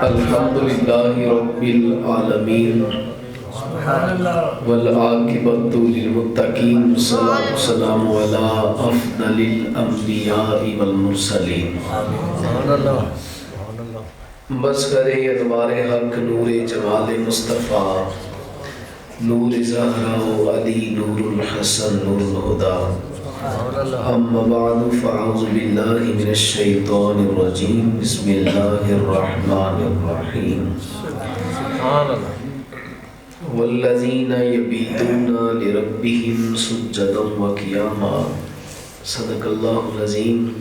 الحمد لله رب العالمين والعاقبة للمتقين والصلاة والسلام على أفضل الأنبياء والمرسلين مظہر انوار حق نور جمال مصطفیٰ نور زہرا و علی نور الحسن نور الہدی اما بعد فاعوذ باللہ من الشیطان الرجیم بسم اللہ الرحمن الرحیم والذین یبیتون لربهم سجدا وقیاما صدق اللہ العظیم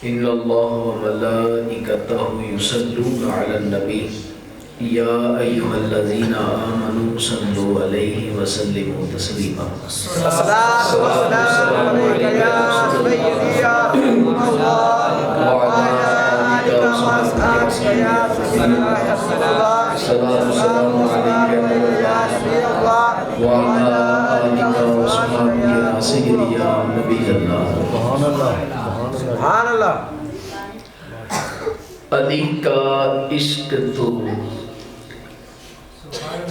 ان اللہ وملائکتہ یصلون علی النبی یا ایھا الذین آمنوا صلوا علیہ وسلموا تسلیما الصلاۃ والسلام علیک یا سیدی یا رسول اللہ وعلی آلک وصحبہ یا رسول اللہ الصلاۃ والسلام علیک یا نبی اللہ وعلی آلک وصحبہ یا سیدی یا نبی اللہ سبحان اللہ سبحان اللہ علی کا عشق تو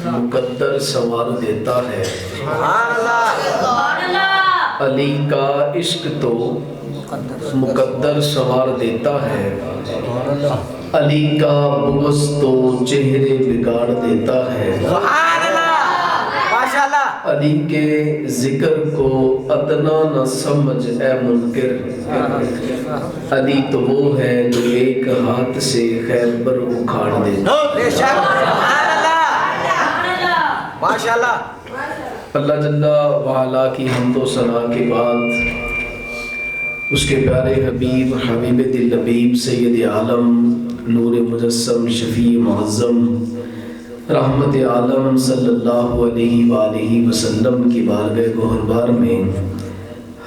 مقدر سنوار دیتا ہے سبحان اللہ علی کا عشق تو مقدر سنوار دیتا ہے علی کا بغض تو چہرے بگاڑ دیتا ہے سبحان اللہ ماشاءاللہ علی کے ذکر کو ادنا نہ سمجھ اے منکر علی تو وہ ہے جو ایک ہاتھ سے خیبر اکھاڑ دیتا بے شک سبحان اللہ ماشاءاللہ اللہ جل وعلا کی حمد و ثنا کے بعد اس کے پیارے حبیب حبیب دل لبیب سید عالم نور مجسم شفیع معظم رحمت عالم صلی اللہ علیہ وآلہ وسلم کی بارگاہ گوہربار میں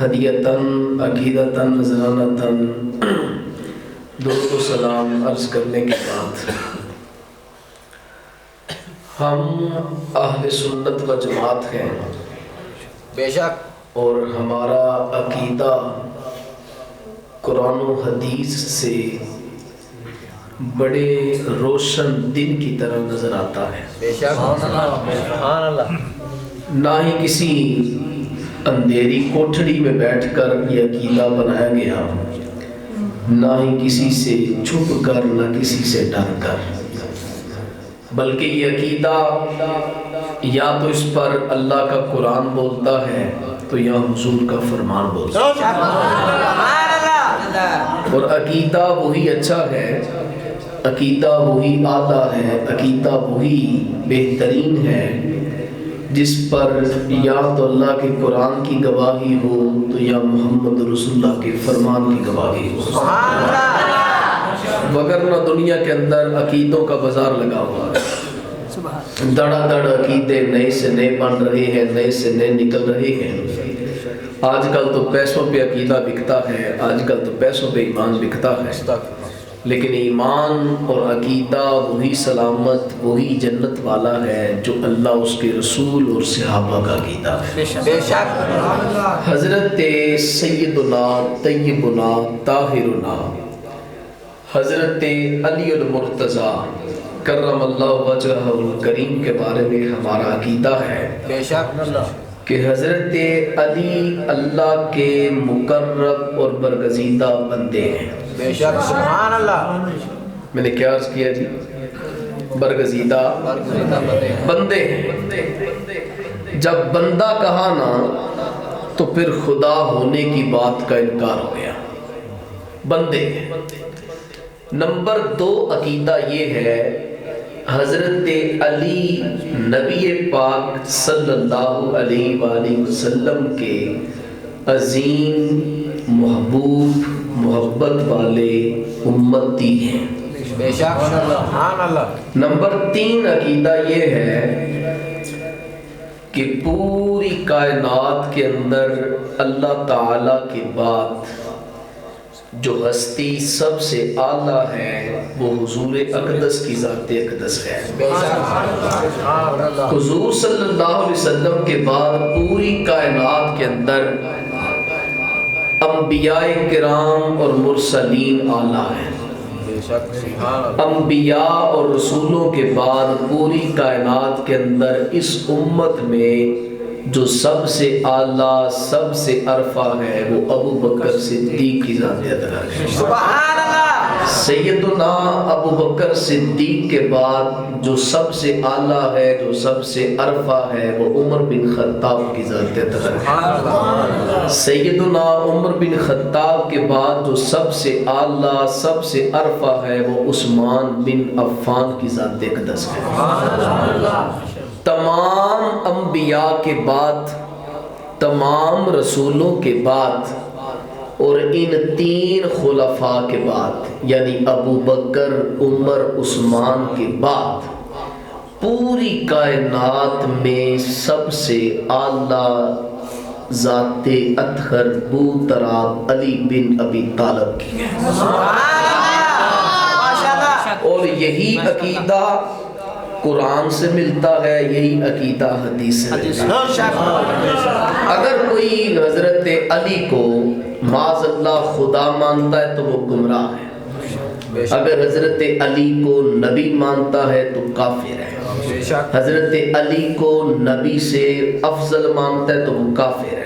ہدیتاً عقیدتاً نذرانتاً درود و سلام عرض کرنے کے بعد ہم اہل سنت و جماعت ہیں بے شک اور ہمارا عقیدہ قرآن و حدیث سے بڑے روشن دن کی طرح نظر آتا ہے بے شک سبحان اللہ نہ ہی کسی اندھیری کوٹھڑی میں بیٹھ کر یہ عقیدہ بنایا گیا نہ ہی کسی سے چھپ کر نہ کسی سے ڈر کر بلکہ یہ عقیدہ یا تو اس پر اللہ کا قرآن بولتا ہے تو یا حضور کا فرمان بولتا ہے سبحان اللہ اور عقیدہ وہی اچھا ہے عقیدہ وہی اعلیٰ ہے عقیدہ وہی بہترین ہے جس پر یا تو اللہ کے قرآن کی گواہی ہو تو یا محمد رسول اللہ کے فرمان کی گواہی ہو سبحان اللہ وگرنہ دنیا کے اندر عقیدوں کا بازار لگا ہوا ہے دڑا دڑ عقیدے نئے سے نئے بن رہے ہیں نئے سے نئے نکل رہے ہیں آج کل تو پیسوں پہ عقیدہ بکتا ہے آج کل تو پیسوں پہ ایمان بکتا ہے لیکن ایمان اور عقیدہ وہی سلامت وہی جنت والا ہے جو اللہ اس کے رسول اور صحابہ کا عقیدہ ہے بے شک حضرت سیدنا طیبنا طاہرنا حضرت علی المرتضیٰ کرم اللہ وجہہ الکریم کے بارے میں ہمارا عقیدہ ہے بے شک کہ حضرت علی اللہ کے مقرب اور برگزیدہ بندے ہیں بے شک سبحان اللہ میں نے کیا عرض کیا جی برگزیدہ بندے ہیں جب بندہ کہا نا تو پھر خدا ہونے کی بات کا انکار ہو گیا بندے نمبر 2 عقیدہ یہ ہے حضرت علی نبی پاک صلی اللہ علیہ وآلہ وسلم کے عظیم محبوب محبت والے امتی ہیں بے شک سبحان اللہ نمبر 3 عقیدہ یہ ہے کہ پوری کائنات کے اندر اللہ تعالی کے بعد جو ہستی سب سے اعلیٰ ہے وہ حضور اقدس کی ذات اقدس ہے حضور صلی اللہ علیہ وسلم کے بعد پوری کائنات کے اندر انبیاء کرام اور مرسلین اعلیٰ ہیں بے شک سبحان اللہ انبیاء اور رسولوں کے بعد پوری کائنات کے اندر اس امت میں جو سب سے اعلیٰ سب سے عرفہ ہے وہ ابو بکر صدیق کی ذات اطہر ہے۔ سبحان اللہ سیدنا ابو بکر صدیق کے بعد جو سب سے اعلیٰ ہے جو سب سے عرفہ ہے وہ عمر بن خطاب کی ذات اطہر ہے۔ سیدنا عمر بن خطاب کے بعد جو سب سے اعلیٰ سب سے عرفہ ہے وہ عثمان بن عفان کی ذات اقدس ہے۔ تمام انبیاء کے بعد تمام رسولوں کے بعد اور ان تین خلفاء کے بعد یعنی ابو بکر عمر عثمان کے بعد پوری کائنات میں سب سے اعلیٰ ذات اطہر بوتراب علی بن ابی طالب کی ہے، اور یہی عقیدہ قرآن سے ملتا ہے، یہی عقیدہ حدیث سے ملتا ہے۔ اگر کوئی حضرت علی کو معاذ اللہ خدا مانتا ہے تو وہ گمراہ ہے، اگر حضرت علی کو نبی مانتا ہے تو کافر ہے، حضرت علی کو نبی سے افضل مانتا ہے تو وہ کافر ہے،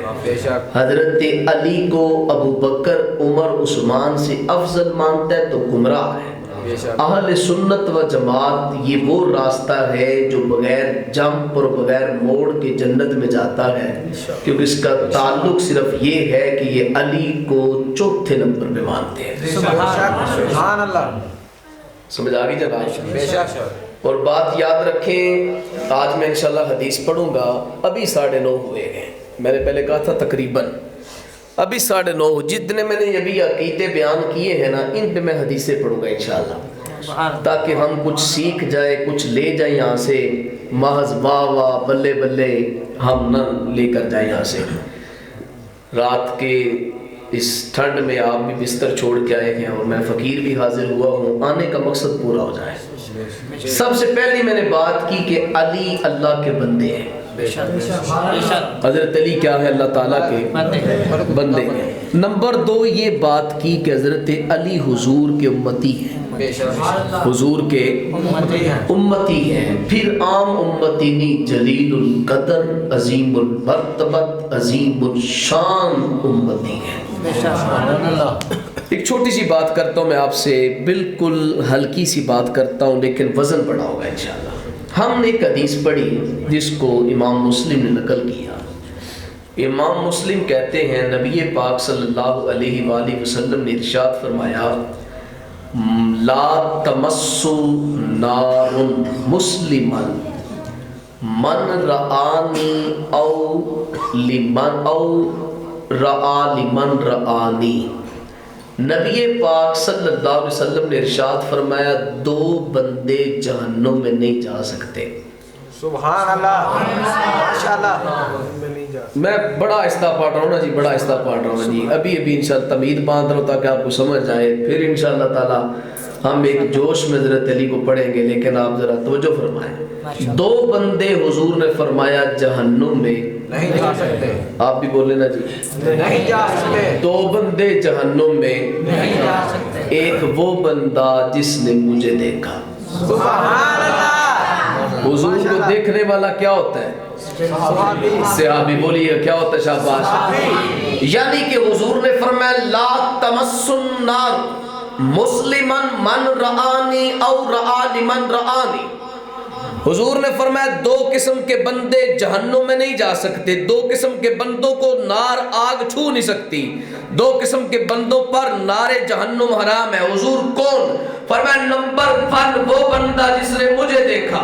حضرت علی کو ابو بکر عمر عثمان سے افضل مانتا ہے تو گمراہ ہے۔ اہل سنت و جماعت یہ وہ راستہ ہے جو بغیر جمپ اور بغیر موڑ کے جنت میں جاتا ہے، کیونکہ اس کا تعلق صرف یہ ہے کہ یہ علی کو چوتھے نمبر پہ مانتے ہیں۔ سبحان اللہ سمجھ آ گئی جناب؟ بے شک اور بات یاد رکھیں، آج میں انشاءاللہ حدیث پڑھوں گا، ابھی 9:30 ہوئے ہیں، میں نے پہلے کہا تھا تقریباً ابھی 9:30، جتنے میں نے ابھی عقیدے بیان کیے ہیں نا ان پہ میں حدیثیں پڑھوں گا انشاءاللہ، تاکہ ہم کچھ سیکھ جائیں کچھ لے جائیں یہاں سے، محض واہ واہ بلے بلے ہم نہ لے کر جائیں یہاں سے۔ رات کے اس ٹھنڈ میں آپ بھی بستر چھوڑ کے آئے ہیں اور میں فقیر بھی حاضر ہوا ہوں، آنے کا مقصد پورا ہو جائے۔ سب سے پہلی میں نے بات کی کہ علی اللہ کے بندے ہیں، حضرت علی کیا ہے؟ اللہ تعالیٰ کے بندے ہیں۔ نمبر 2 یہ بات کی کہ حضرت علی حضور کے امتی ہیں، حضور کے امتی ہیں، پھر عام امتی نہیں، جلیل القدر عظیم المرتبت عظیم الشان امتی ہیں۔ ایک چھوٹی سی بات کرتا ہوں میں آپ سے، بالکل ہلکی سی بات کرتا ہوں لیکن وزن بڑا ہوگا انشاءاللہ۔ ہم نے ایک حدیث پڑھی جس کو امام مسلم نے نقل کیا۔ امام مسلم کہتے ہیں نبی پاک صلی اللہ علیہ وآلہ وسلم نے ارشاد فرمایا، لا تمس نار مسلما من رآنی او رآ لمن رآنی۔ نبی پاک صلی اللہ علیہ وسلم نے ارشاد فرمایا 2 بندے جہنم میں نہیں جا سکتے۔ سبحان اللہ ماشاءاللہ۔ میں بڑا آہستہ پڑھ رہا ہوں نا جی، بڑا آہستہ پڑھ رہا ہوں جی، ابھی انشاءاللہ تمہید باندھ رہا ہوں تاکہ آپ کو سمجھ آئے، پھر انشاءاللہ تعالی ہم ایک جوش میں حضرت علی کو پڑھیں گے، لیکن آپ ذرا توجہ فرمائیں۔ 2 بندے حضور نے فرمایا جہنم میں نہیں جا سکتے، آپ بھی بولے نا جی، نہیں جا سکتے، 2 بندے جہنم میں، نہیں جا سکتے۔ ایک وہ بندہ جس نے مجھے دیکھا۔ سبحان اللہ۔ حضور کو دیکھنے والا کیا ہوتا ہے؟ صحابی بولیے کیا ہوتا ہے؟ شاباش۔ یعنی کہ حضور نے فرمایا لا تمس النار مسلما من رآنی او رآ لمن رآنی۔ حضور نے فرمایا 2 قسم کے بندے جہنم میں نہیں جا سکتے، 2 قسم کے بندوں کو نار آگ چھو نہیں سکتی، 2 قسم کے بندوں پر نار جہنم حرام ہے۔ حضور کون؟ فرمایا نمبر 1 وہ بندہ جس نے مجھے دیکھا،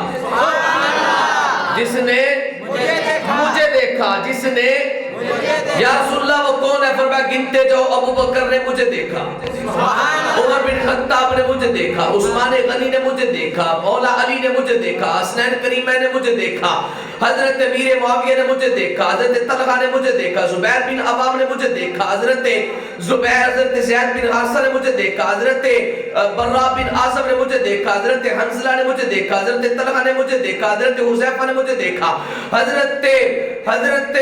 جس نے مجھے دیکھا، جس نے یا رسول اللہ وہ کون ہے؟ فرمایا گنتے جاؤ، ابو بکر نے مجھے دیکھا، عمر بن خطاب نے مجھے دیکھا، عثمان غنی نے مجھے دیکھا، مولا علی نے مجھے دیکھا، حسنین کریمہ نے مجھے دیکھا، حضرت امیر معاویہ نے مجھے دیکھا، حضرت طلحہ نے مجھے دیکھا، زبیر بن عوام نے مجھے دیکھا، حضرت زبیر، حضرت زید بن حارثہ نے مجھے دیکھا، حضرت براء بن عازب نے مجھے دیکھا، حضرت حنظلہ نے مجھے دیکھا، حضرت طلحہ نے مجھے دیکھا، حضرت حذیفہ نے مجھے دیکھا، حضرت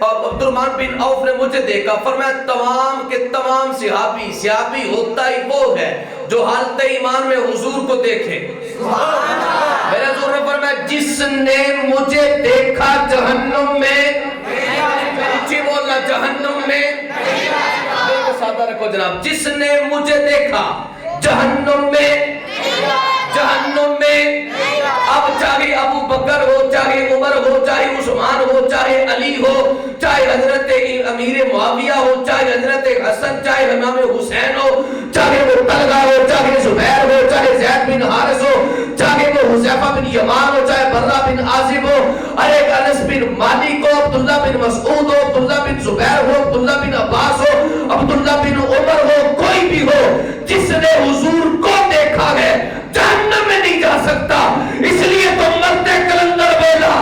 عبد الرحمن بن عوف نے مجھے دیکھا، فرمایا تمام کے تمام صحابی ہوتا ہی وہ ہے جو حالت ایمان میں حضور کو دیکھے۔ میرے حضور نے فرمایا جس نے مجھے دیکھا جہنم میں، اچھی بولنا، جہنم میں، سادہ رکھو جناب، جس نے مجھے دیکھا جہنم میں، جہنم میں، اب چاہے ابو بکر ہو، چاہے عمر ہو، چاہے عثمان ہو، چاہے علی ہو، چاہے حضرت امیر معاویہ ہو، چاہے حضرت حسن، چاہے امام حسین ہو، چاہے وہ طلحہ ہو، چاہے زبیر ہو، چاہے زید بن حارث ہو، چاہے وہ حذیفہ بن یمان ہو، چاہے برہ بن عازب ہو، ارے انس بن مالک ہو، عبداللہ بن مسعود ہو، عبداللہ بن زبیر ہو، عبداللہ بن عباس ہو، عبداللہ بن عمر ہو، کوئی بھی ہو، جس نے حضور کو دیکھا ہے جہنم میں نہیں جا سکتا۔ اس لیے تو مرد کلندر بولا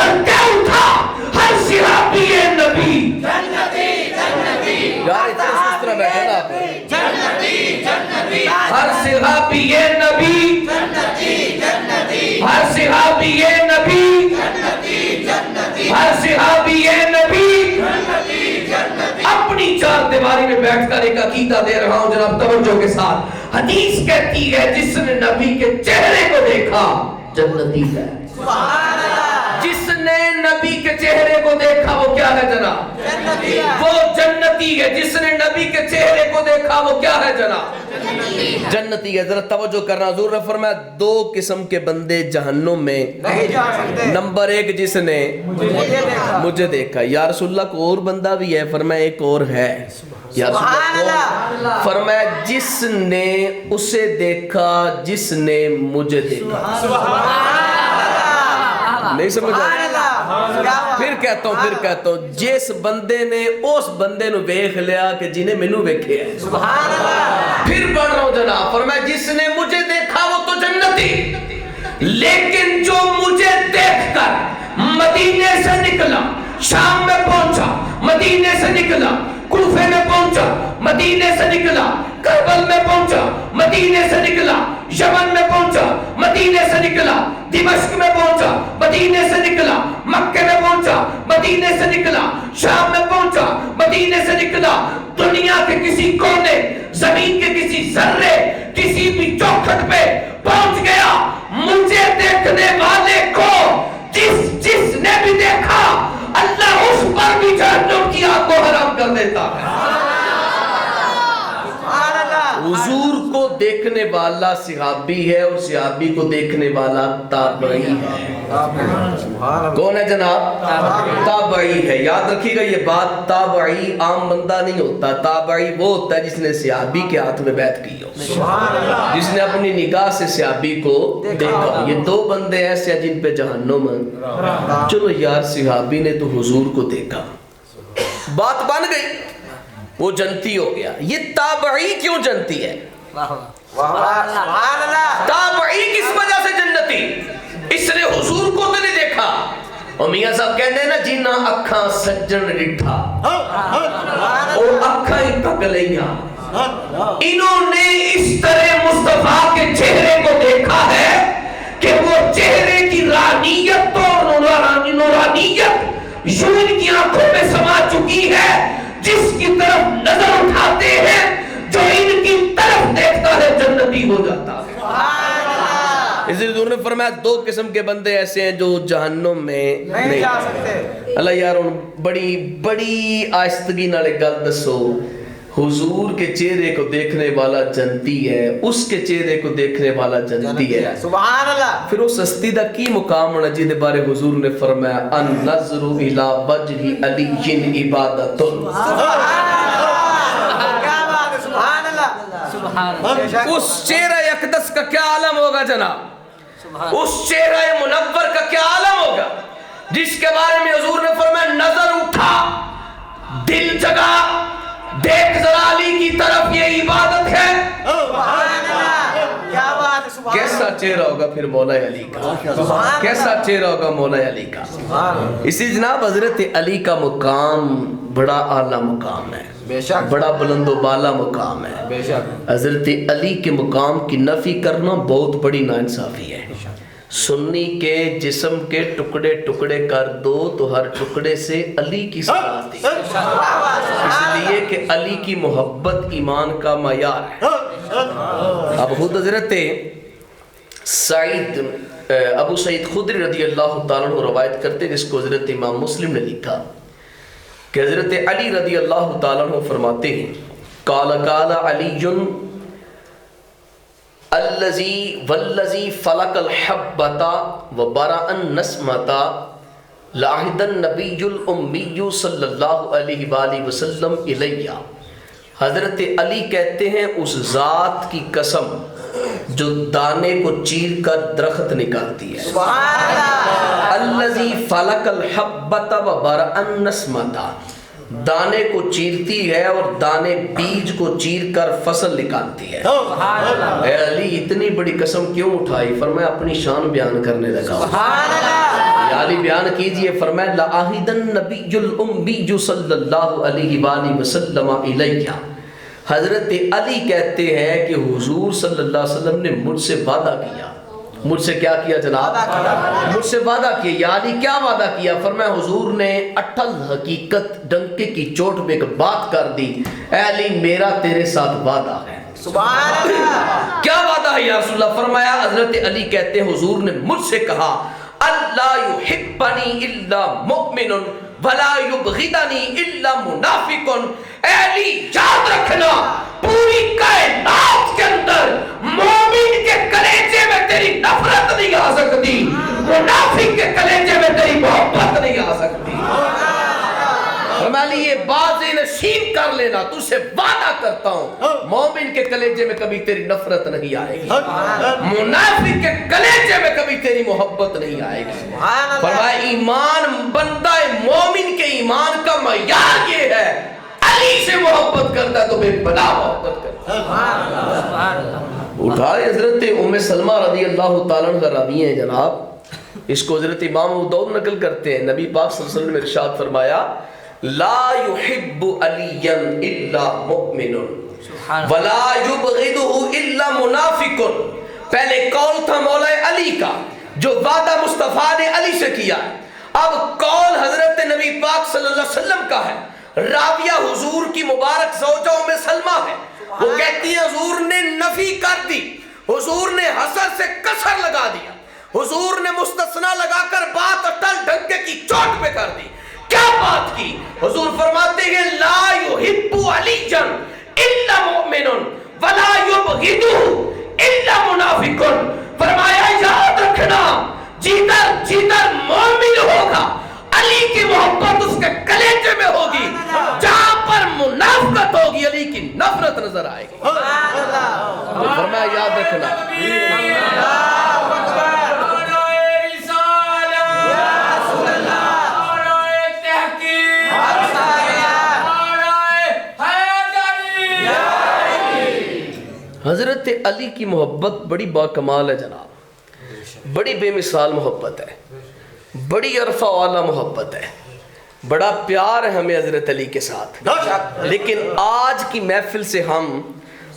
اور کیا اٹھا، ہر صحابی نبی جنتی جنتی، یار اتنے سوچ رہا بیٹھے نا آپ، جنتی جنتی، ہر صحابی نبی جنتی جنتی، ہر صحابی نبی جنتی جنتی، ہر صحابی نبی جنتی جنتی۔ اپنی چار دیواری میں بیٹھ کر ایک عقیدہ دے رہا ہوں جناب توجہ کے ساتھ۔ حدیث کہتی ہے جس نے نبی کے چہرے کو دیکھا جنتی ہے۔ جس نے نبی کے چہرے کو دیکھا وہ کیا ہے جناب؟ جنتی ہے، وہ جنتی ہے۔ جس نے نبی کے چہرے کو دیکھا وہ کیا ہے جناب؟ جنتی ہے۔ ذرا توجہ کرنا، حضور نے فرمایا دو قسم کے بندے جہنم میں نہیں جا سکتے۔ نمبر ایک جس نے مجھے دیکھا، یا رسول اللہ کو اور بندہ بھی ہے؟ فرمایا ایک اور ہے۔ یا رسول اللہ، فرمایا جس نے اسے دیکھا جس نے مجھے دیکھا۔ نہیں سمجھ آیا؟ پھر کہتا ہوں جس بندے نے اس بندے نو دیکھ لیا کہ جنہیں مینوں ویکھے ہے، پھر پڑھ رہا ہوں جناب، فرمایا جس نے مجھے دیکھا وہ تو جنتی، لیکن جو مجھے دیکھ کر مدینے سے نکلا، شام میں پہنچا، مدینے سے نکلا، کوفے میں پہنچا، مدینے سے نکلا، کربل میں پہنچا، مدینے سے نکلا، یمن میں پہنچا، مدینے سے نکلا، دمشق میں پہنچا، مدینے سے نکلا، مکہ میں پہنچا، مدینے سے نکلا، شام میں پہنچا، مدینے سے نکلا، دنیا کے کسی کونے، زمین کے کسی ذرے، کسی بھی چوکھٹ پہ پہنچ گیا، مجھے دیکھنے والے کو جس نے بھی دیکھا اللہ اس پر بھی جہنم کی آگ کو حرام کر دیتا ہے۔ حضور کو دیکھنے والا صحابی ہے اور صحابی کو دیکھنے والا تابعی ہے۔ کون ہے جناب؟ تابعی ہے۔ یاد رکھیے گا یہ بات، تابعی عام بندہ نہیں ہوتا، تابعی وہ ہوتا ہے جس نے صحابی کے ہاتھ میں بیعت کی ہو، جس نے اپنی نگاہ سے صحابی کو دیکھا۔ یہ دو بندے ایسے ہیں جن پہ جہنم ہے۔ چلو یار صحابی نے تو حضور کو دیکھا، بات بن گئی، وہ جنتی ہو گیا۔ یہ تابعی کیوں جنتی ہے؟ تابعی کس وجہ سے جنتی؟ اس نے حضور کو تو نہیں دیکھا، اور میاں صاحب کہتے ہیں نا جی نہ اکھاں سجن ڈٹھا اور اکھاں ہی تک لیاں، انہوں نے اس طرح مصطفیٰ کے چہرے کو دیکھا ہے کہ وہ چہرے کی رانیت اور نورانیت یوں ان کی آنکھوں میں سما چکی ہے، جس کی طرف نظر اٹھاتے ہیں جو ان کی طرف دیکھتا ہے جنتی ہو جاتا ہے۔ اس لیے حضور نے فرمایا دو قسم کے بندے ایسے ہیں جو جہنم میں نہیں جا سکتے۔ اللہ یار بڑی آہستگی نال ایک گل دسو، حضور کے چہرے کو دیکھنے والا جنتی ہے، اس کے چہرے کو دیکھنے والا جنتی ہے۔ سبحان اللہ۔ پھر اس ہستی دا کی مقام ہونا جہدے بارے حضور نے فرمایا النظر الی وجہ علی عبادت۔ اس چہرہ اقدس کا کیا عالم ہوگا جناب؟ اس چہرہ منور کا کیا عالم ہوگا جس کے بارے میں حضور نے فرمایا نظر اٹھا، دل جگا، دیکھ ذرا علی کی طرف، یہ عبادت ہے۔ کیسا چہرہ ہوگا پھر مولا علی کا، کیسا چہرہ ہوگا مولا علی کا۔ اسی جناب حضرت علی کا مقام بڑا اعلیٰ مقام ہے، بڑا بلند و بالا مقام ہے۔ حضرت علی کے مقام کی نفی کرنا بہت بڑی ناانصافی ہے۔ سنی کے جسم کے ٹکڑے ٹکڑے کر دو تو ہر ٹکڑے سے علی کی صلاح دی، اس لیے کہ علی کی محبت ایمان کا معیار ہے۔ اب خود حضرت ابو سعید خدری رضی اللہ تعالیٰ عنہ روایت کرتے جس کو حضرت امام مسلم نے لکھا کہ حضرت علی رضی اللہ تعالیٰ عنہ فرماتے ہیں قال علی الذی والذی فلق الحبۃ وبرأ النسمۃ لعہد النبی الامی صلی اللہ علیہ وآلہ وسلم الیہ۔ حضرت علی کہتے ہیں اس ذات کی قسم جو دانے کو چیر کر درخت نکالتی ہے، الذی فلق الحبۃ وبرأ النسمۃ، دانے کو چیرتی ہے اور دانے بیج کو چیر کر فصل نکالتی ہے۔ اے علی اتنی بڑی قسم کیوں اٹھائی؟ فرمایا اپنی شان بیان کرنے لگا۔ یا علی بیان کیجئے، فرمایا لعہد النبی الامی صلی اللہ علیہ وآلہ وسلم الیہ۔ حضرت علی کہتے ہیں کہ حضور صلی اللہ علیہ وسلم نے مجھ سے وعدہ کیا۔ مجھ سے کیا کیا جناب؟ مجھ سے وعدہ کیا۔ یا علی کیا وعدہ کیا؟ فرمایا حضور نے اٹل حقیقت ڈنکے کی چوٹ پہ ایک بات کر دی، اے علی میرا تیرے ساتھ وعدہ ہے۔ سبحان اللہ۔ کیا وعدہ ہے یا رسول اللہ؟ فرمایا حضرت علی کہتے ہیں حضور نے مجھ سے کہا اللہ یحبنی الا مؤمن ولا یبغضنی الا منافق۔ اے علی یاد رکھنا پوری کائنات کے اندر مومن کے کلیجے میں تیری نفرت نہیں آ سکتی، منافق کے کلیجے میں تیری محبت نہیں آ سکتی۔ فرمایا یہ بات نشین کر لینا، تجھ سے وعدہ کرتا ہوں مومن کے کلیجے میں کبھی تیری نفرت نہیں آئے گی، منافق کے کلیجے میں کبھی تیری محبت نہیں آئے گی۔ فرمایا ایمان بندہ مومن کے ایمان کا معیار یہ ہے، علی سے محبت کرتا ہے تو بے پناہ محبت کرتا ہے۔ اٹھائے حضرت ام سلمہ رضی اللہ تعالیٰ عنہ راوی ہیں جناب، اس کو حضرت امام ابو داؤد نقل کرتے ہیں، نبی پاک صلی اللہ علیہ وسلم نے ارشاد فرمایا لا يحب علیا الا مؤمن ولا يبغضه الا منافق۔ پہلے قول تھا مولا علی کا جو وعدہ مصطفیٰ نے علی سے کیا، اب قول حضرت نبی پاک صلی اللہ علیہ وسلم کا ہے۔ راویہ حضور کی مبارک زوجہ ام سلمہ ہے، وہ کہتی ہے حضور نے نفی کر دی، حضور نے حسر سے کسر لگا دیا، حضور نے مستثنا لگا کر بات اٹل ڈنکے کی چوٹ پہ کر دی۔ کیا بات کی؟ حضور فرماتے ہیں لا یحب علیٰ الا مؤمن ولا یبغضہ الا منافق۔ فرمایا یاد رکھنا جدھر مومن ہوگا علی کی محبت اس کے کلیجے میں ہوگی، جہاں پر منافقت ہوگی علی کی نفرت نظر آئے گی۔ فرمایا یاد رکھنا۔ حضرت علی کی محبت بڑی باکمال ہے جناب، بڑی بے مثال محبت ہے، بڑی عرفہ والا محبت ہے، بڑا پیار ہے ہمیں حضرت علی کے ساتھ۔ لیکن آج کی محفل سے ہم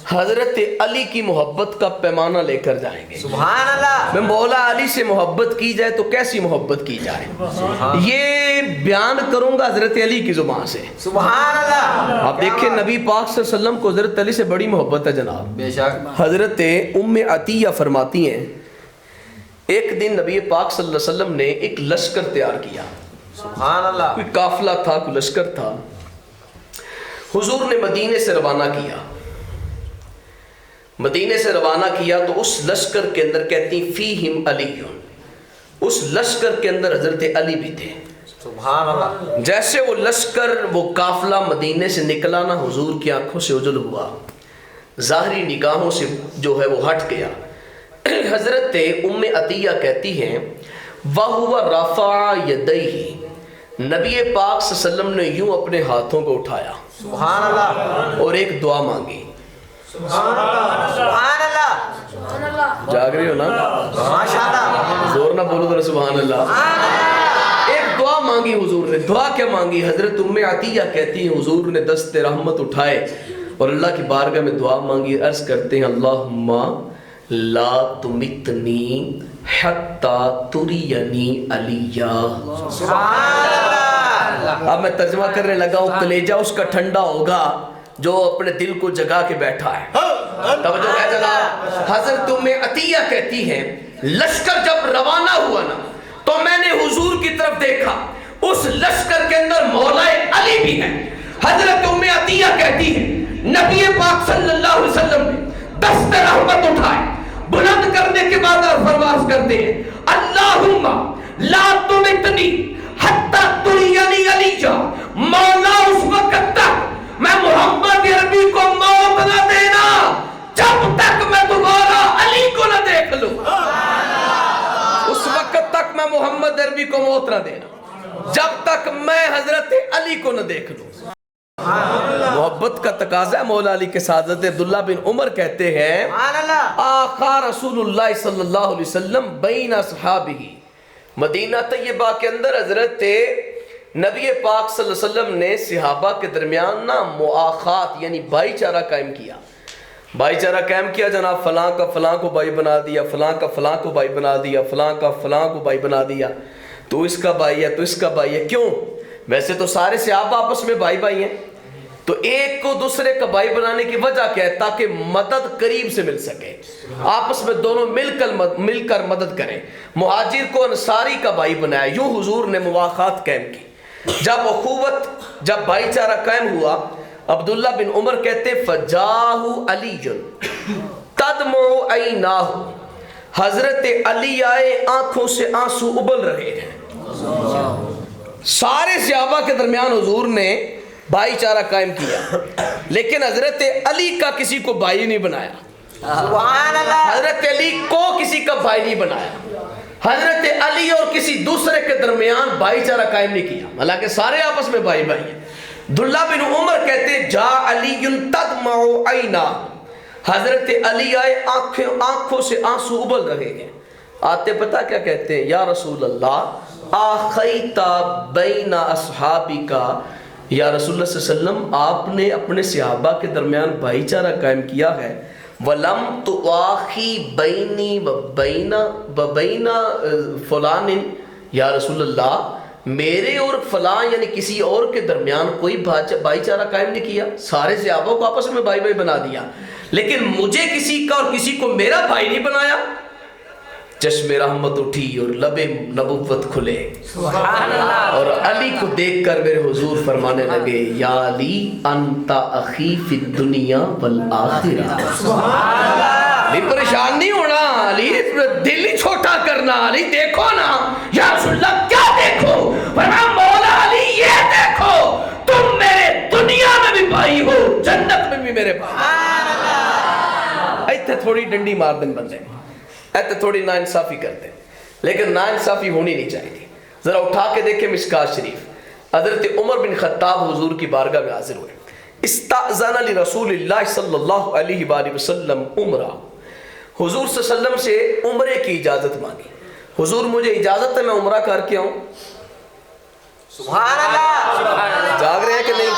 حضرت علی کی محبت کا پیمانہ لے کر جائیں گے۔ سبحان اللہ۔ میں مولا علی سے محبت کی جائے تو کیسی محبت کی جائے، یہ بیان کروں گا حضرت علی کی زبان سے۔ سبحان اللہ۔ آپ دیکھیں نبی پاک صلی اللہ علیہ وسلم کو حضرت علی سے بڑی محبت ہے جناب۔ بے شک۔ حضرت ام عطیہ فرماتی ہیں ایک دن نبی پاک صلی اللہ علیہ وسلم نے ایک لشکر تیار کیا، سبحان اللہ۔ کوئی قافلہ تھا، کوئی لشکر تھا، حضور نے مدینے سے روانہ کیا۔ مدینے سے روانہ کیا تو اس لشکر کے اندر کہتی فیہم علی، اس لشکر کے اندر حضرت علی بھی تھے۔ سبحان اللہ۔ جیسے وہ لشکر وہ قافلہ مدینے سے نکلا نا، حضور کی آنکھوں سے اوجھل ہوا، ظاہری نگاہوں سے جو ہے وہ ہٹ گیا۔ حضرت ام عطیہ کہتی ہیں وَهُوَ رَفَعَ يَدَيْهِ، نبی پاک صلی اللہ علیہ وسلم نے یوں اپنے ہاتھوں کو اٹھایا سبحان اللہ۔ اور ایک دعا مانگی۔ سبحان اللہ۔ سبحان اللہ۔ جاگ رہی ہو نا؟ ماشاءاللہ۔ زور نہ بولو تو سبحان اللہ۔ ایک دعا مانگی حضور نے۔ دعا کیا مانگی؟ حضرت ام عطیہ کہتی ہیں حضور نے دست رحمت اٹھائے اور اللہ کی بارگاہ میں دعا مانگی، عرض کرتے ہیں اللہم لا تمتنی حتی ترینی علیہ. اب میں ترجمہ کرنے لگا ہوں. کلیجہ اس کا ٹھنڈا ہوگا جو اپنے دل کو جگا کے بیٹھا ہے. توجہ ہے جناب. حضرت ام عطیہ کہتی ہیں لشکر جب روانہ ہوا نا تو میں نے حضور کی طرف دیکھا, اس لشکر کے اندر مولا علی بھی ہے. حضرت ام عطیہ کہتی ہے نبی پاک صلی اللہ علیہ وسلم نے دست رحمت اٹھائے, بلند کرنے کے بعد فرماز کرتے ہیں اللہم لا تمتنی حتی ترینی علیہ. مولا اس وقت تک میں محمد عربی کو موت نہ دینا جب تک میں دوبارہ علی کو نہ دیکھ لوں. اس وقت تک میں محمد عربی کو موت نہ دینا جب تک میں حضرت علی کو نہ دیکھ لوں. محبت کا تقاضا ہے مولا علی کے ساتھ. حضرت عبداللہ بن عمر کہتے ہیں آقا رسول اللہ صلی اللہ علیہ وسلم بین اصحابہ, مدینہ طیبہ کے اندر حضرت نبی پاک صلی اللہ علیہ وسلم نے صحابہ کے درمیان نا مؤاخات یعنی بھائی چارہ قائم کیا. بھائی چارہ قائم کیا جناب. فلاں کا فلاں کو بھائی بنا دیا, فلاں کا فلاں کو بھائی بنا دیا, فلاں کا فلاں کو بھائی بنا دیا. تو اس کا بھائی ہے, تو اس کا بھائی ہے. کیوں؟ ویسے تو سارے صحابہ آپس میں بھائی بھائی ہیں, تو ایک کو دوسرے کا بھائی بنانے کی وجہ کیا ہے؟ تاکہ مدد قریب سے مل سکے, آپس میں دونوں مل کر مدد کریں. مہاجر کو انصاری کا بھائی بنایا. یوں حضور نے مواخات قائم کی. جب اخوت, جب بھائی چارہ قائم ہوا, عبداللہ بن عمر کہتے فجاہ علی تدمع عیناہ, حضرت علی آئے آنکھوں سے آنسو ابل رہے ہیں. سارے صحابہ کے درمیان حضور نے بھائی چارہ قائم کیا, لیکن حضرت علی کا کسی کو بھائی نہیں بنایا. حضرت علی کو کسی کا بھائی نہیں بنایا. حضرت علی اور کسی دوسرے کے درمیان بھائی چارہ قائم نہیں کیا, حالانکہ سارے آپس میں بھائی بھائی ہیں. عبداللہ بن عمر کہتے جا علی تدمع عیناہ, حضرت علی آئے آنکھوں سے آنسو ابل رہے ہیں. آتے پتہ کیا کہتے ہیں؟ یا رسول اللہ آخیتا بین اصحابی کا, یا رسول اللہ صلی اللہ علیہ وسلم آپ نے اپنے صحابہ کے درمیان بھائی چارہ قائم کیا ہے. وَلَمْ تُوَاخِي بَيْنِي وَبَيْنَ فُلَانٍ, یا رسول اللہ میرے اور فلاں یعنی کسی اور کے درمیان کوئی بھائی چارہ قائم نہیں کیا, سارے صحابہ کو آپس میں بھائی بھائی بنا دیا, لیکن مجھے کسی کا اور کسی کو میرا بھائی نہیں بنایا. چشم رحمت اٹھی اور لب نبوت کھلے, اور علی کو دیکھ کر میرے حضور فرمانے لگے یا علی انت اخی فی الدنیا والآخرہ. علی پریشان نہیں ہونا, علی دل ہی چھوٹا کرنا. علی دیکھو نا, یا رسول اللہ کیا دیکھو؟ فرمایا مولا علی یہ دیکھو تم میرے دنیا میں بھی بھائی ہو, جنت میں بھی میرے بھائی. ایتھے تھوڑی ڈنڈی مار دن بندے, ایتے تھوڑی ناانصافی کرتے ہیں, لیکن ناانصافی ہونی نہیں چاہیے. ذرا اٹھا کے دیکھیں مشکات شریف. حضرت عمر بن خطاب حضور کی بارگاہ میں حاضر ہوئے. استأذن لرسول اللہ صلی اللہ علیہ وآلہ وسلم عمرہ, حضور صلی اللہ علیہ وسلم سے عمرے کی اجازت مانگی. حضور مجھے اجازت ہے میں عمرہ کر کے آؤں؟ سبحان اللہ. جاگ رہے ہیں کہ نہیں؟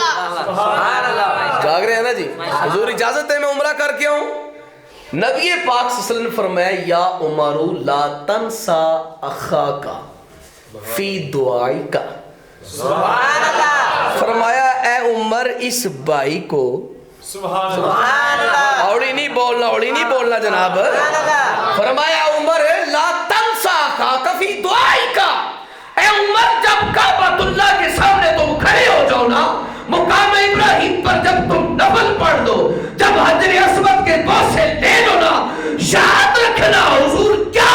جاگ رہے ہیں نا جی. حضور اجازت ہے میں عمرہ کر کے آؤں؟ نبی پاک صلی اللہ علیہ وسلم نے فرمایا یا عمر لا تنسا اخاکا فی دعائکا. سبحان اللہ. فرمایا اے عمر اس بھائی کو, سبحان اللہ. اوڑی نہیں بولنا جناب. فرمایا عمر لا تنسا اخاکا فی دعائکا. اے عمر جب کعبۃ اللہ کے سامنے تم کھڑے ہو جاؤ نا, مقام ابراہیم پر جب تم نفل پڑھ دو, جب حجر اسود کے بوسے لے لو نا, یاد رکھنا حضور کیا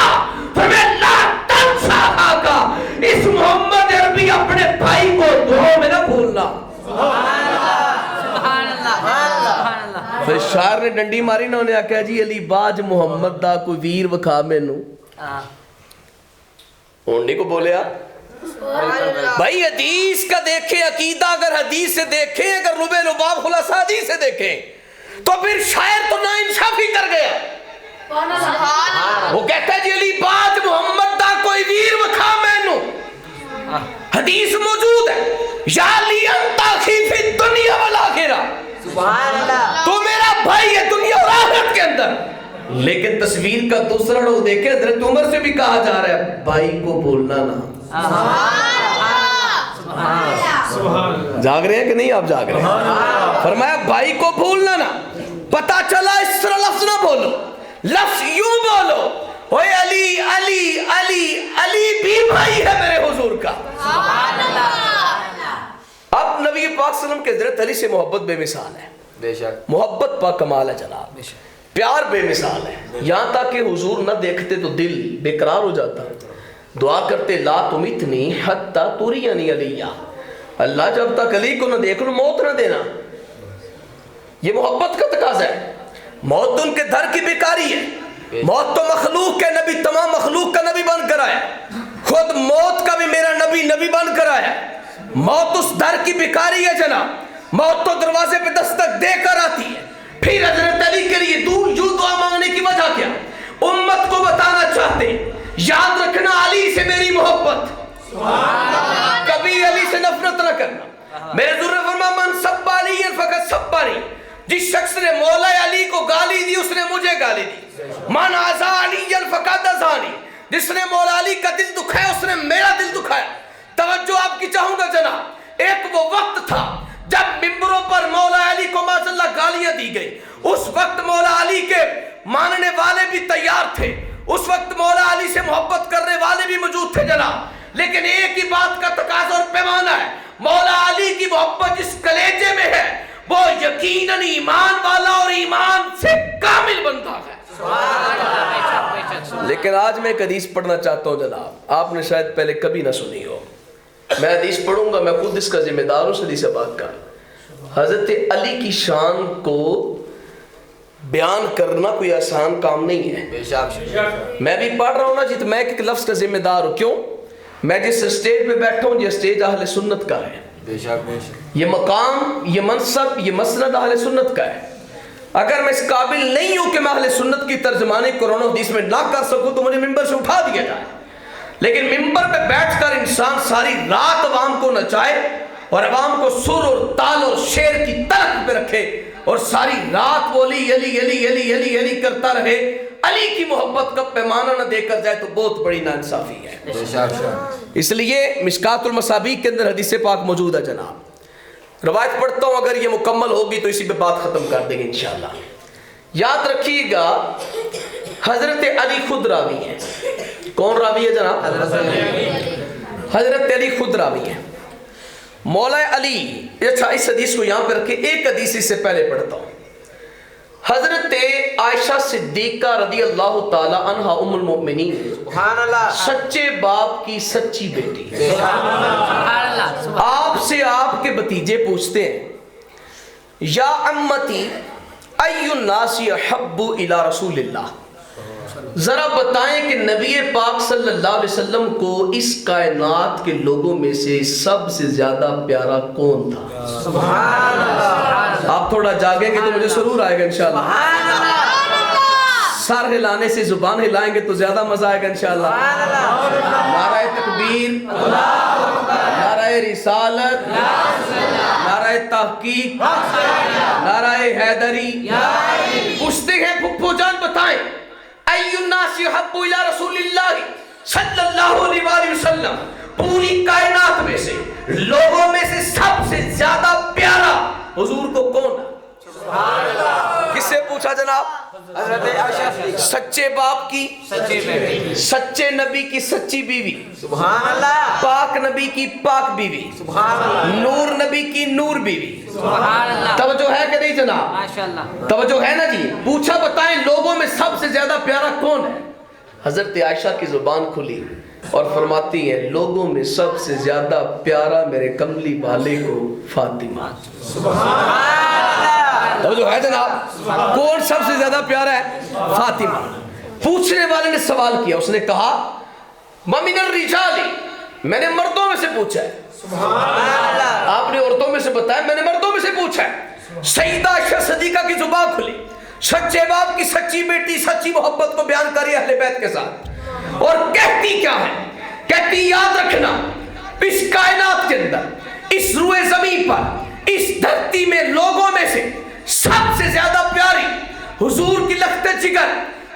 فرمایا لا تنسا اخاکا, اس محمد عربی اپنے بھائی کو دعاؤں میں نہ بھولنا. پھر شاعر نے ڈنڈی ماری نا, انہیں آکھا جی علی باج محمد دا کوئی ویر وکھا مینوں. اونڈی کو بولیا بھائی حدیث کا دیکھیں, عقیدہ اگر حدیث سے دیکھیں, اگر لب لباب خلاصہ حدیث سے دیکھیں, تو پھر شاعر تو ناانصافی کر گیا. وہ کہتا ہے جی علی باج محمد دا کوئی ویر وکھا مینوں. حدیث موجود ہے یا علی انت اخی فی الدنیا والآخرہ. سبحان اللہ. تو میرا بھائی ہے دنیا اور آخرت کے اندر, لیکن تصویر کا دوسرا رخ دیکھیں، حضرت عمر سے بھی کہا جا رہا ہے بھائی کو بھولنا نہ۔ جاگ رہے ہیں کہ نہیں آپ؟ جاگ رہے ہیں۔ فرمایا بھائی کو بھولنا نہ، پتا چلا اس طرح لفظ نہ بولو، لفظ یوں بولو اوے علی علی علی علی بھی بھائی ہے میرے حضور کا۔ اب نبی پاک صلی اللہ علیہ وسلم کے حضرت علی سے محبت بے مثال ہے، بے شک محبت پاک کمال ہے جناب، پیار بے مثال ہے، یہاں تک کہ حضور نہ دیکھتے تو دل بے قرار ہو جاتا، دعا کرتے لا تمیتنی حتی ترینی علیہ، اللہ جب تک علی کو نہ دیکھ لو موت نہ دینا۔ یہ محبت کا تقاضا ہے۔ موت ان کے در کی بیکاری ہے، موت تو مخلوق کے نبی، تمام مخلوق کا نبی بن کر آیا، خود موت کا بھی میرا نبی نبی بن کر آیا۔ موت اس در کی بیکاری ہے جناب، موت تو دروازے پہ دستک دے کر آتی ہے۔ پھر حضرت علی کے لیے یوں دعا مانگنے کی وجہ کیا؟ امت کو بتانا چاہتے ہیں یاد رکھنا علی سے میری محبت، کبھی علی سے نفرت نہ کرنا۔ میرے حضور نے فرمایا من سب علی فقط سب علی، جس شخص نے مولا علی کو گالی دی اس نے مجھے گالی دی، من آزا علی فقط ازانی، جس نے مولا علی کا دل دکھایا اس نے میرا دل دکھایا۔ توجہ آپ کی چاہوں گا جناب، ایک وہ وقت تھا جب ممبروں پر مولا علی کو معاذ اللہ گالیاں دی گئی، اس وقت مولا علی کے ماننے والے بھی تیار تھے، اس وقت مولا علی سے محبت کرنے والے بھی موجود تھے جناب، لیکن ایک ہی بات کا تقاضا اور پیمانہ ہے، مولا علی کی محبت جس کلیجے میں ہے وہ یقیناً ایمان والا اور ایمان سے کامل بندہ ہے۔ لیکن آج میں ایک حدیث پڑھنا چاہتا ہوں جناب، آپ نے شاید پہلے کبھی نہ سنی ہو، میں حدیث پڑھوں گا، میں خود اس کا ذمہ دار ہوں حدیث پاک کا۔ حضرت علی کی شان کو بیان کرنا کوئی آسان کام نہیں ہے، بے شک میں بھی پڑھ رہا ہوں نا جی، تو میں ایک لفظ کا ذمہ دار ہوں۔ کیوں؟ میں جس اسٹیج پہ بیٹھا ہوں یہ اسٹیج اہل سنت کا ہے، بے شک یہ مقام، یہ منصب، یہ مسند اہل سنت کا ہے۔ اگر میں اس قابل نہیں ہوں کہ میں اہل سنت کی ترجمانی قرآن و حدیث میں نہ کر سکوں تو مجھے ممبر سے اٹھا دیا جائے، لیکن ممبر پہ بیٹھ کر انسان ساری رات عوام کو نچائے اور عوام کو سر اور تال اور شعر کی تلخ پہ رکھے اور ساری رات وہ علی علی علی علی علی علی کرتا رہے، علی کی محبت کا پیمانہ نہ دے کر جائے تو بہت بڑی ناانصافی ہے۔ بے شک اس لیے مشکات المصابیح کے اندر حدیث پاک موجود ہے جناب، روایت پڑھتا ہوں، اگر یہ مکمل ہوگی تو اسی پہ بات ختم کر دیں گے انشاءاللہ۔ یاد رکھیے گا حضرت علی خود راوی ہیں۔ کون راوی ہے جناب؟ حضرت علی خود راوی ہیں۔ مولا علی، اچھا اس حدیث کو یہاں پہ رکھیں، ایک حدیث اس سے پہلے پڑھتا ہوں۔ حضرت عائشہ صدیقہ رضی اللہ تعالی عنہ ام المؤمنین، سبحان اللہ، سچے باپ کی سچی بیٹی، آپ سے آپ کے بھتیجے پوچھتے ہیں یا امتی ای الناس احب الی رسول اللہ، ذرا بتائیں کہ نبی پاک صلی اللہ علیہ وسلم کو اس کائنات کے لوگوں میں سے سب سے زیادہ پیارا کون تھا؟ سبحان اللہ، آپ تھوڑا جاگیں گے تو مجھے سرور آئے گا انشاءاللہ، سر ہلانے سے زبان ہلائیں گے تو زیادہ مزہ آئے گا انشاءاللہ۔ نعرہ تکبیر، نعرہ رسالت، نعرہ تحقیق، نعرہ حیدری۔ پوچھتے ہیں پھپھو جان بتائیں ای الناس احب الی رسول اللہ صلی اللہ علیہ وآلہ وسلم، پوری کائنات میں سے لوگوں میں سے سب سے زیادہ پیارا حضور کو کون ہے؟ کس سے پوچھا جناب؟ حضرت عائشہ، سچے باپ کی سچی بیٹی، سچے نبی کی سچی بیوی، سبحان اللہ، پاک نبی کی پاک بیوی، سبحان اللہ، نور نبی کی نور بیوی۔ سبحان اللہ، توجہ ہے کہ نہیں جناب؟ ماشاءاللہ، توجہ ہے نا جی؟ پوچھا بتائیں لوگوں میں سب سے زیادہ پیارا کون ہے؟ حضرت عائشہ کی زبان کھلی اور فرماتی ہیں لوگوں میں سب سے زیادہ پیارا میرے کملی والے کو فاطمہ۔ توجہ ہے جناب؟ کون سب سے زیادہ پیارا ہے؟ فاطمہ۔ پوچھنے والے نے سوال کیا، اس نے کہا مَمِنَ الرِّجَالِ، میں نے مردوں میں سے پوچھا ہے۔ آپ نے عورتوں میں سے بتایا، میں نے مردوں میں سے پوچھا ہے۔ سیدہ عائشہ صدیقہ کی زبان کھلی، سچے باپ کی سچی بیٹی سچی محبت کو بیان کری اہل بیت کے ساتھ، اور کہتی کیا ہے؟ کہتی یاد رکھنا اس کائنات کے اندر، اس روئے زمین پر، اس دھرتی میں لوگوں میں سے سب سے زیادہ پیاری حضور کی لخت جگر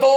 2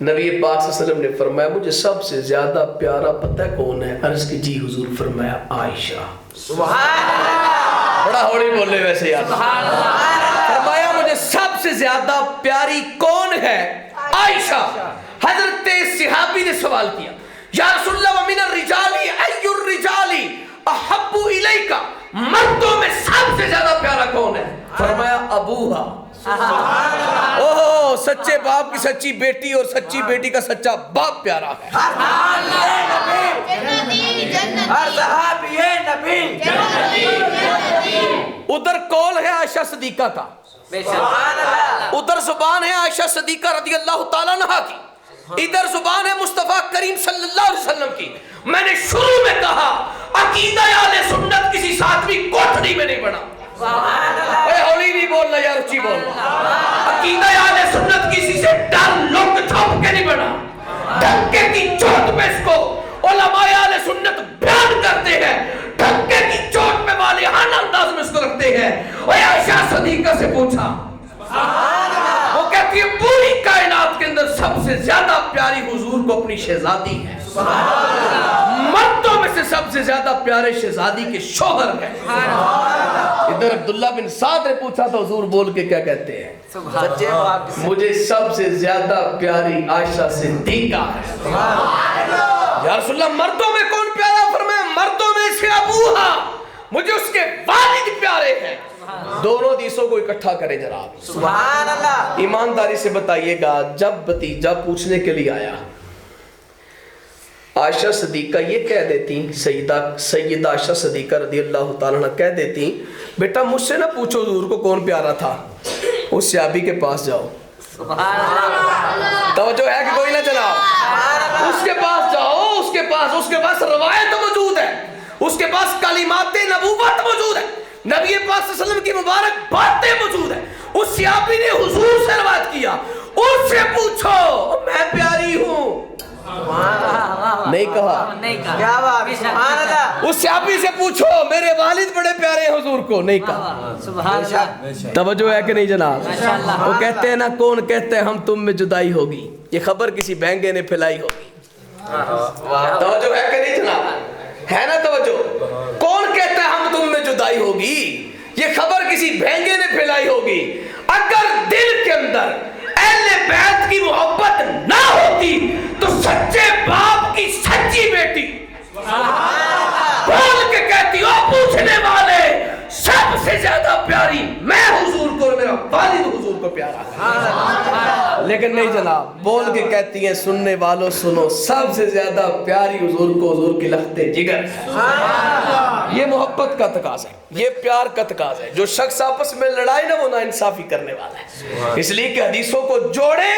نبی پاک صلی اللہ علیہ وسلم نے فرمایا مجھے سب سے زیادہ پیارا پتہ کون ہے؟ عرض کی جی حضور، فرمایا عائشہ۔ سبحان اللہ، بڑا ہوڑی بولے ویسے یار۔ فرمایا مجھے سب سے زیادہ پیاری کون ہے؟ عائشہ۔ حضرت صحابی نے سوال کیا یا رسول اللہ ومن الرجال ای الرجال احب الیک، مردوں میں سب سے زیادہ پیارا کون ہے؟ فرمایا ابوہا۔ اوہ، سچے باپ کی سچی بیٹی اور سچی بیٹی کا سچا باپ پیارا ہے۔ ہر صحابی نبی، ادھر کول ہے عائشہ صدیقہ کا، سبحان اللہ، ادھر زبان ہے عائشہ صدیقہ رضی اللہ تعالیٰ عنہا کی، ادھر زبان ہے مصطفیٰ کریم صلی اللہ علیہ وسلم کی۔ میں نے شروع میں کہا عقیدہ اہل سنت کسی ساتویں کوٹھڑی میں نہیں بنا۔ اے ہولی نہیں بولنا یار، اچھی بولنا۔ عقیدہ اہل سنت کسی سے ڈر لوک چھوپ کے نہیں بنا۔ ڈھکے کی چوٹ میں اس کو علماء اہل سنت بیان کرتے ہیں، ڈھکے کی چوٹ میں والہانہ انداز میں اس کو رکھتے ہیں۔ اے عائشہ صدیقہ سے پوچھا، وہ کہتی ہے پوری کائنات کے اندر سب سے زیادہ پیاری حضور کو اپنی شہزادی ہے، مردوں میں سے سب سے زیادہ پیارے شہزادی کے شوہر ہیں۔ ادھر عبداللہ بن سعد نے پوچھا تو حضور بول کے کیا کہتے ہیں؟ سچے باپ، مجھے سب سے زیادہ پیاری عائشہ صدیقہ ہے۔ یا رسول اللہ مردوں میں کون پیارا؟ فرمایا مردوں میں سے ابوہا، مجھے اس کے والد پیارے ہیں۔ دونوں حدیثوں کو اکٹھا کرے جناب۔ سبحان اللہ، ایمانداری سے بتائیے گا، جب بھتیجا پوچھنے کے لیے آیا، عائشہ صدیقہ یہ کہہ دیتی، سیدہ عائشہ صدیقہ رضی اللہ تعالیٰ عنہ کہہ دیتی بیٹا مجھ سے نہ پوچھو حضور کو کون پیارا تھا، اس صحابی کے پاس جاؤ۔ توجہ ہے کہ کوئی نہ جناب؟ اس کے پاس جاؤ، اس کے پاس روایت موجود ہے، اس کے پاس کلمات نبوت موجود ہے، نبی پاک صلی اللہ علیہ وسلم کی مبارک باتیں موجود ہیں۔ اس صحابی نے حضور سے روایت کیا، اس سے پوچھو میں پیاری ہوں، نہیں کہا کیا بات، سبحان اللہ، اس صحابی سے پوچھو میرے والد بڑے پیارے ہیں حضور کو، نہیں کہا۔ توجہ ہے کہ نہیں جناب؟ وہ کہتے ہیں نا کون کہتے ہیں ہم تم میں جدائی ہوگی، یہ خبر کسی بہنگے نے پھیلائی ہوگی۔ توجہ ہے کہ نہیں جناب؟ ہے نا توجہ؟ کون کہتا ہے ہم تم میں جدائی ہوگی، یہ خبر کسی بہنگے نے پھیلائی ہوگی۔ اگر دل کے اندر اہل بیت کی محبت نہ ہوتی تو سچے باپ کی سچی بیٹی بول کے کہتی ہو پوچھنے والے سب سے زیادہ پیاری میں حضور کو، میرا والد حضور کو پیارا ہے، لیکن نہیں جناب، بول کے کہتی ہیں سننے والوں سنو سب سے زیادہ پیاری حضور کو، حضور کی لخت جگر ہے۔ یہ محبت کا تقاضا ہے، یہ پیار کا تقاضا ہے۔ جو شخص آپس میں لڑائی نہ وہ نا انصافی کرنے والا ہے، اس لیے کہ حدیثوں کو جوڑے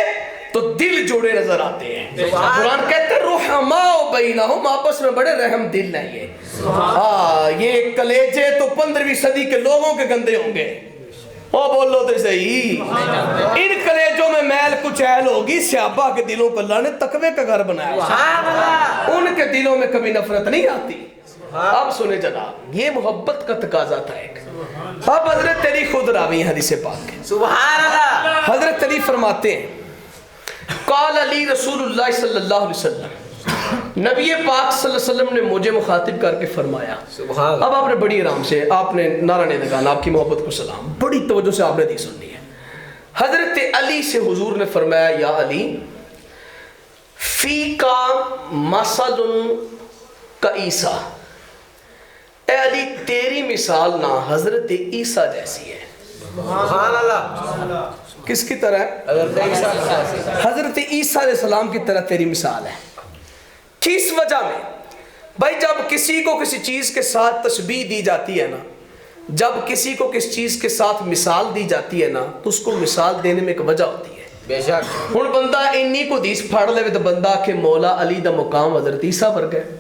تو دل جوڑے نظر آتے ہیں۔ قرآن کہتے ہیں رحماء بینہم، آپس میں بڑے رحم دل ہیں۔ یہ کلیجے تو 15ویں صدی کے لوگوں کے گندے ہوں گے، وہ بول لو تو صحیح، ان کلیجوں میں میل کچھ ایل ہوگی، صحابہ کے دلوں کو اللہ نے تقوی کا گھر بنایا، ان کے دلوں میں کبھی نفرت نہیں آتی۔ اب سنے جناب، یہ محبت کا تقاضا تھا ایک۔ اب حضرت علی خود راوی ہیں حدیث پاک کے، سبحان اللہ، حضرت علی فرماتے ہیں قال علی رسول اللہ صلی اللہ علیہ وسلم، نبی پاک صلی اللہ علیہ وسلم نے مجھے مخاطب کر کے فرمایا۔ اب آپ نے بڑی آرام سے، آپ نے نعرہ نہیں لگانا، آپ کی محبت کو سلام، بڑی توجہ سے آپ نے حدیث سننی ہے۔ حضرت علی سے حضور نے فرمایا یا علی فی کا مثل کا عیسیٰ، اے علی تیری مثال نہ حضرت عیسیٰ جیسی ہے۔ سبحان اللہ، کس کی طرح ہے؟ حضرت عیسیٰ علیہ السلام کی طرح تیری مثال ہے۔ کس وجہ میں؟ بھائی جب کسی کو کسی چیز کے ساتھ تشبیہ دی جاتی ہے نا، جب کسی کو کس چیز کے ساتھ مثال دی جاتی ہے نا تو اس کو مثال دینے میں ایک وجہ ہوتی ہے۔ بے شک، ہن بندہ انی کو حدیث پڑھ لے تو بندہ کہ مولا علی دا مقام حضرت عیسیٰ ورگا ہے۔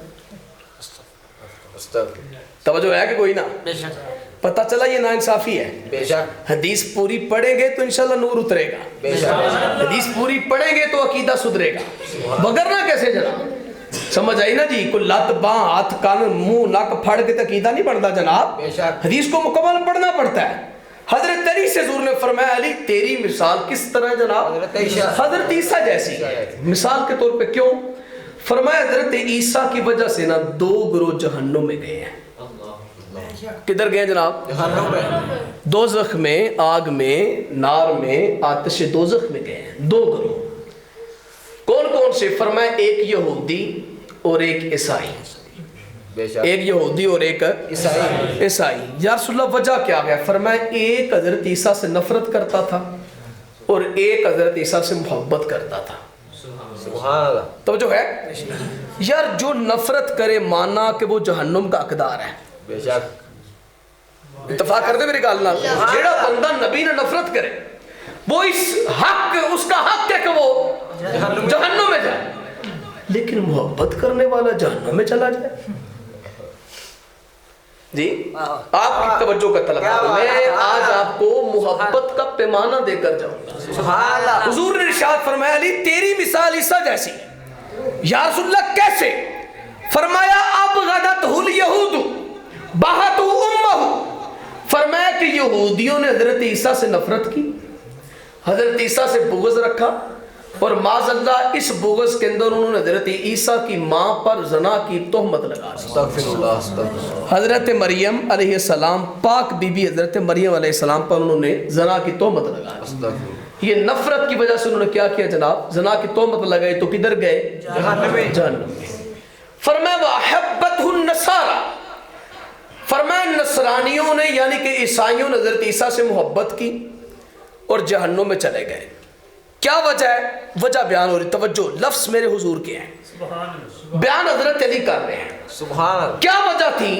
توجہ ہے کہ کوئی نہ؟ پتہ چلا یہ ناانصافی ہے۔ بے شک، حدیث پوری پڑھیں گے تو انشاءاللہ نور اترے گا، بے شک، حدیث پوری پڑھیں گے تو عقیدہ سدھرے گا، وگرنہ کیسے جناب؟ سمجھ آئی نا جی؟ کوئی لت باں ہاتھ کان منہ ناک پھڑ کے عقیدہ نہیں پڑھتا جناب، بے شک، حدیث کو مکمل پڑھنا پڑتا ہے۔ حضرت علی سے حضور نے فرمایا علی تیری مثال کس طرح جناب؟ حضرت عیسیٰ جیسی مثال کے طور پہ کیوں؟ فرمایا حضرت عیسیٰ کی وجہ سے نا 2 گروہ جہنم میں گئے ہیں. کدھر گئے جناب؟ جہنم میں. دوزخ میں، آگ میں، نار میں، آتش دوزخ میں گئے ہیں 2 گروہ. کون کون سے؟ فرمایا ایک یہودی اور ایک عیسائی. ایک یہودی اور ایک عیسائی. یا رسول اللہ وجہ کیا ہے؟ فرمایا ایک حضرت عیسیٰ سے نفرت کرتا تھا اور ایک حضرت عیسیٰ سے محبت کرتا تھا. سبحان اللہ. توجہ ہے یار، جو نفرت کرے مانا کہ وہ جہنم کا حقدار ہے. بے شک. اتفاق کر دے میری گل نال. جیڑا بندہ نبی نے نفرت کرے وہ اس کا حق ہے کہ وہ جہنم میں جائے، لیکن محبت کرنے والا جہنم میں چلا جائے. جی آپ کی توجہ کا طلب ہے. میں آج آپ کو محبت کا پیمانہ دے کر جاؤں گا. سبحان اللہ. حضور نے ارشاد فرمایا علی تیری مثال عیسیٰ جیسی. یا رسول اللہ کیسے؟ فرمایا ابغضتہ الیہود بہتہ امہ. فرمایا کہ یہودیوں نے حضرت عیسیٰ سے نفرت کی، حضرت عیسیٰ سے بغض رکھا، اور معاذ اللہ اس بغض کے اندر انہوں نے حضرت عیسیٰ کی ماں پر زنا کی تہمت لگا دی. استغفر اللہ. استغفر اللہ. حضرت مریم علیہ السلام، پاک بی بی حضرت مریم علیہ السلام پر انہوں نے زنا کی تہمت لگا دی. استغفر اللہ. یہ نفرت کی وجہ سے انہوں نے کیا کیا جناب؟ زنا کی تہمت لگائی. تو کدھر گئے؟ جہنم میں. جہنم میں. فرمایا وَأَحَبَّتْهُ النَّصَارَى. فرمایا نصرانیوں نے یعنی کہ عیسائیوں نے حضرت عیسیٰ سے محبت کی اور جہنم میں چلے گئے. کیا وجہ ہے؟ وجہ بیان ہو رہی. توجہ، لفظ میرے حضور کے ہیں، بیان حضرت علی کر رہے ہیں. سبحان اللہ. کیا وجہ تھی؟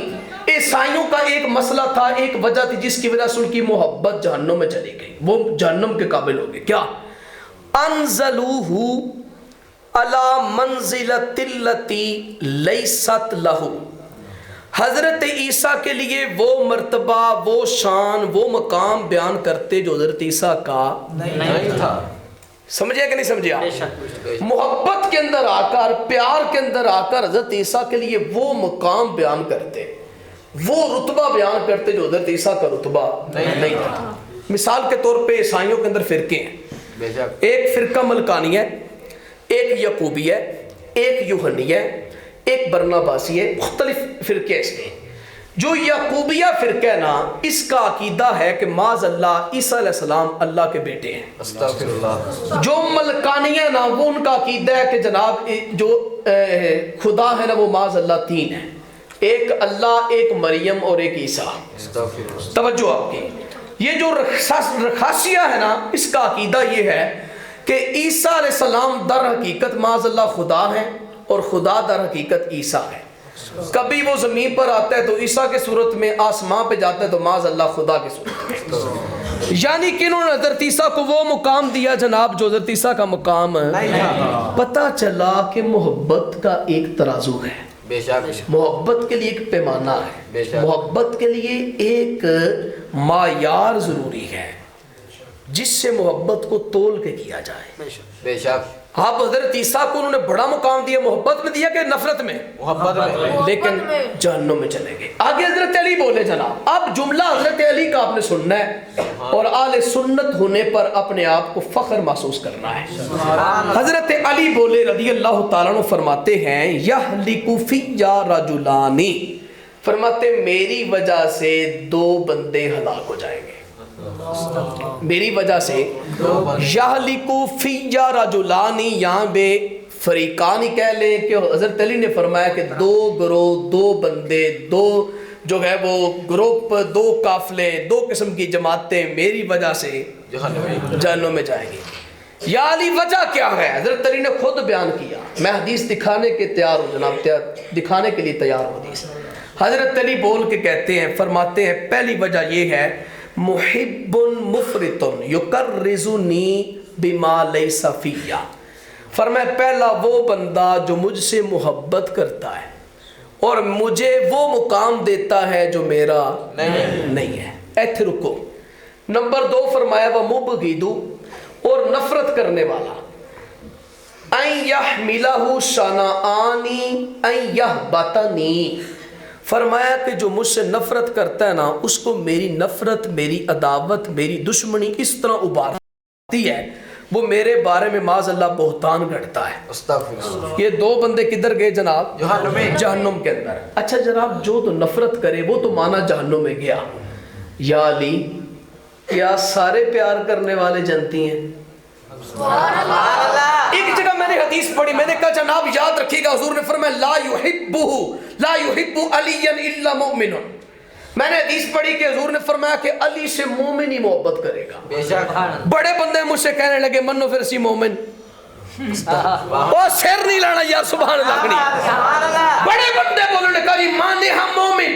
عیسائیوں کا ایک مسئلہ تھا، ایک وجہ تھی جس کی وجہ سے ان کی محبت جہنم میں چلی گئی، وہ جہنم کے قابل ہو گئے. کیا؟ انزلوہ علی منزلۃ التی لیست لہ. حضرت عیسیٰ کے لیے وہ مرتبہ، وہ شان، وہ مقام بیان کرتے جو حضرت عیسیٰ کا نہیں تھا. سمجھے کہ نہیں سمجھے آپ؟ محبت کے اندر آ کر، پیار کے اندر آ کر حضرت عیسیٰ کے لیے وہ مقام بیان کرتے، وہ رتبہ بیان کرتے جو حضرت عیسیٰ کا رتبہ نہیں تھا. مثال کے طور پہ عیسائیوں کے اندر فرقے ہیں. بے شک. ایک فرقہ ملکانی ہے، ایک یعقوبی ہے، ایک یوحنی ہے، ایک برناباسی ہے. مختلف فرقے اس کے. جو یعقوبیہ فرقہ ہے نا، اس کا عقیدہ ہے کہ معاذ اللہ عیسیٰ علیہ السلام اللہ کے بیٹے ہیں. استغفر اللہ. جو ملکانیہ نا، وہ ان کا عقیدہ ہے کہ جناب جو خدا ہے نا وہ معاذ اللہ 3 ہے، ایک اللہ، ایک مریم اور ایک عیسیٰ. استغفر اللہ. توجہ آپ کی. یہ جو رخاصیہ ہے نا، اس کا عقیدہ یہ ہے کہ عیسیٰ علیہ السلام در حقیقت معاذ اللہ خدا ہے اور خدا در حقیقت عیسیٰ ہے. کبھی وہ زمین پر آتا ہے تو عیسیٰ کے صورت میں، آسمان پہ جاتا ہے تو معاذ اللہ خدا کے صورت میں. یعنی کہ انہوں نے حضرت عیسیٰ کو وہ مقام دیا جناب جو حضرت عیسیٰ کا مقام. پتہ چلا کہ محبت کا ایک ترازو ہے. بے شک. محبت کے لیے ایک پیمانہ ہے، محبت کے لیے ایک معیار ضروری ہے جس سے محبت کو تول کے کیا جائے. بے شک. آپ حضرت عیسیٰ کو انہوں نے بڑا مقام دیا، محبت میں دیا کہ نفرت میں؟ محبت میں. لیکن جہنم میں چلے گئے. آگے حضرت علی بولے جناب. اب جملہ حضرت علی کا آپ نے سننا ہے اور اہل سنت ہونے پر اپنے آپ کو فخر محسوس کرنا ہے. حضرت علی بولے رضی اللہ تعالیٰ عنہ، فرماتے ہیں یہلک فی رجلان. فرماتے میری وجہ سے 2 بندے ہلاک ہو جائیں گے. میری وجہ سے یہلک فی رجلان، یہاں بے فریقانی کہہ لیں کہ حضرت علی نے فرمایا کہ 2 گروہ، 2 بندے، 2 جو ہے وہ گروپ، 2 قافلے، 2 قسم کی جماعتیں میری وجہ سے جہنم میں جائیں گی. یا علی وجہ کیا ہے؟ حضرت علی نے خود بیان کیا. میں حدیث دکھانے کے تیار ہوں جناب، دکھانے کے لیے تیار ہوں حدیث. حضرت علی بول کے کہتے ہیں، فرماتے ہیں پہلی وجہ یہ ہے محب مفرط یکرزنی بما لیس فیہ. فرمایا پہلا وہ بندہ جو مجھ سے محبت کرتا ہے اور مجھے وہ مقام دیتا ہے جو میرا نہیں ہے. ایتھے رکو. نمبر 2 فرمایا ومبغض، اور نفرت کرنے والا. ان یحملہ شنآن ان یحبطنی. فرمایا کہ جو مجھ سے نفرت کرتا ہے نا اس کو میری نفرت، میری عداوت، میری دشمنی اس طرح ابھارتی ہے وہ میرے بارے میں معاذ اللہ بہتان گھڑتا ہے۔ استغفر اللہ۔ یہ دو بندے کدھر گئے جناب؟ جہنم میں۔ جہنم کے اندر۔ اچھا جناب جو تو نفرت کرے وہ تو مانا جہنم میں گیا، یا علی کیا سارے پیار کرنے والے جنتی ہیں؟ ایک جگہ میں نے حدیث پڑھی، میں نے کہا جناب یاد رکھیے گا، حضور نے فرمایا لا يحب علیا الا مؤمن۔ میں نے حدیث پڑھی کہ حضور نے فرمایا کہ علی سے مومن ہی محبت کرے گا۔ بے شک۔ بڑے بندے مجھ سے کہنے لگے منو پھر سی مومن، وہ سر نہیں لانا یار، سبحان اللہ کنی۔ بڑے بندے بولنے نے کہا جی مانے ہم مومن،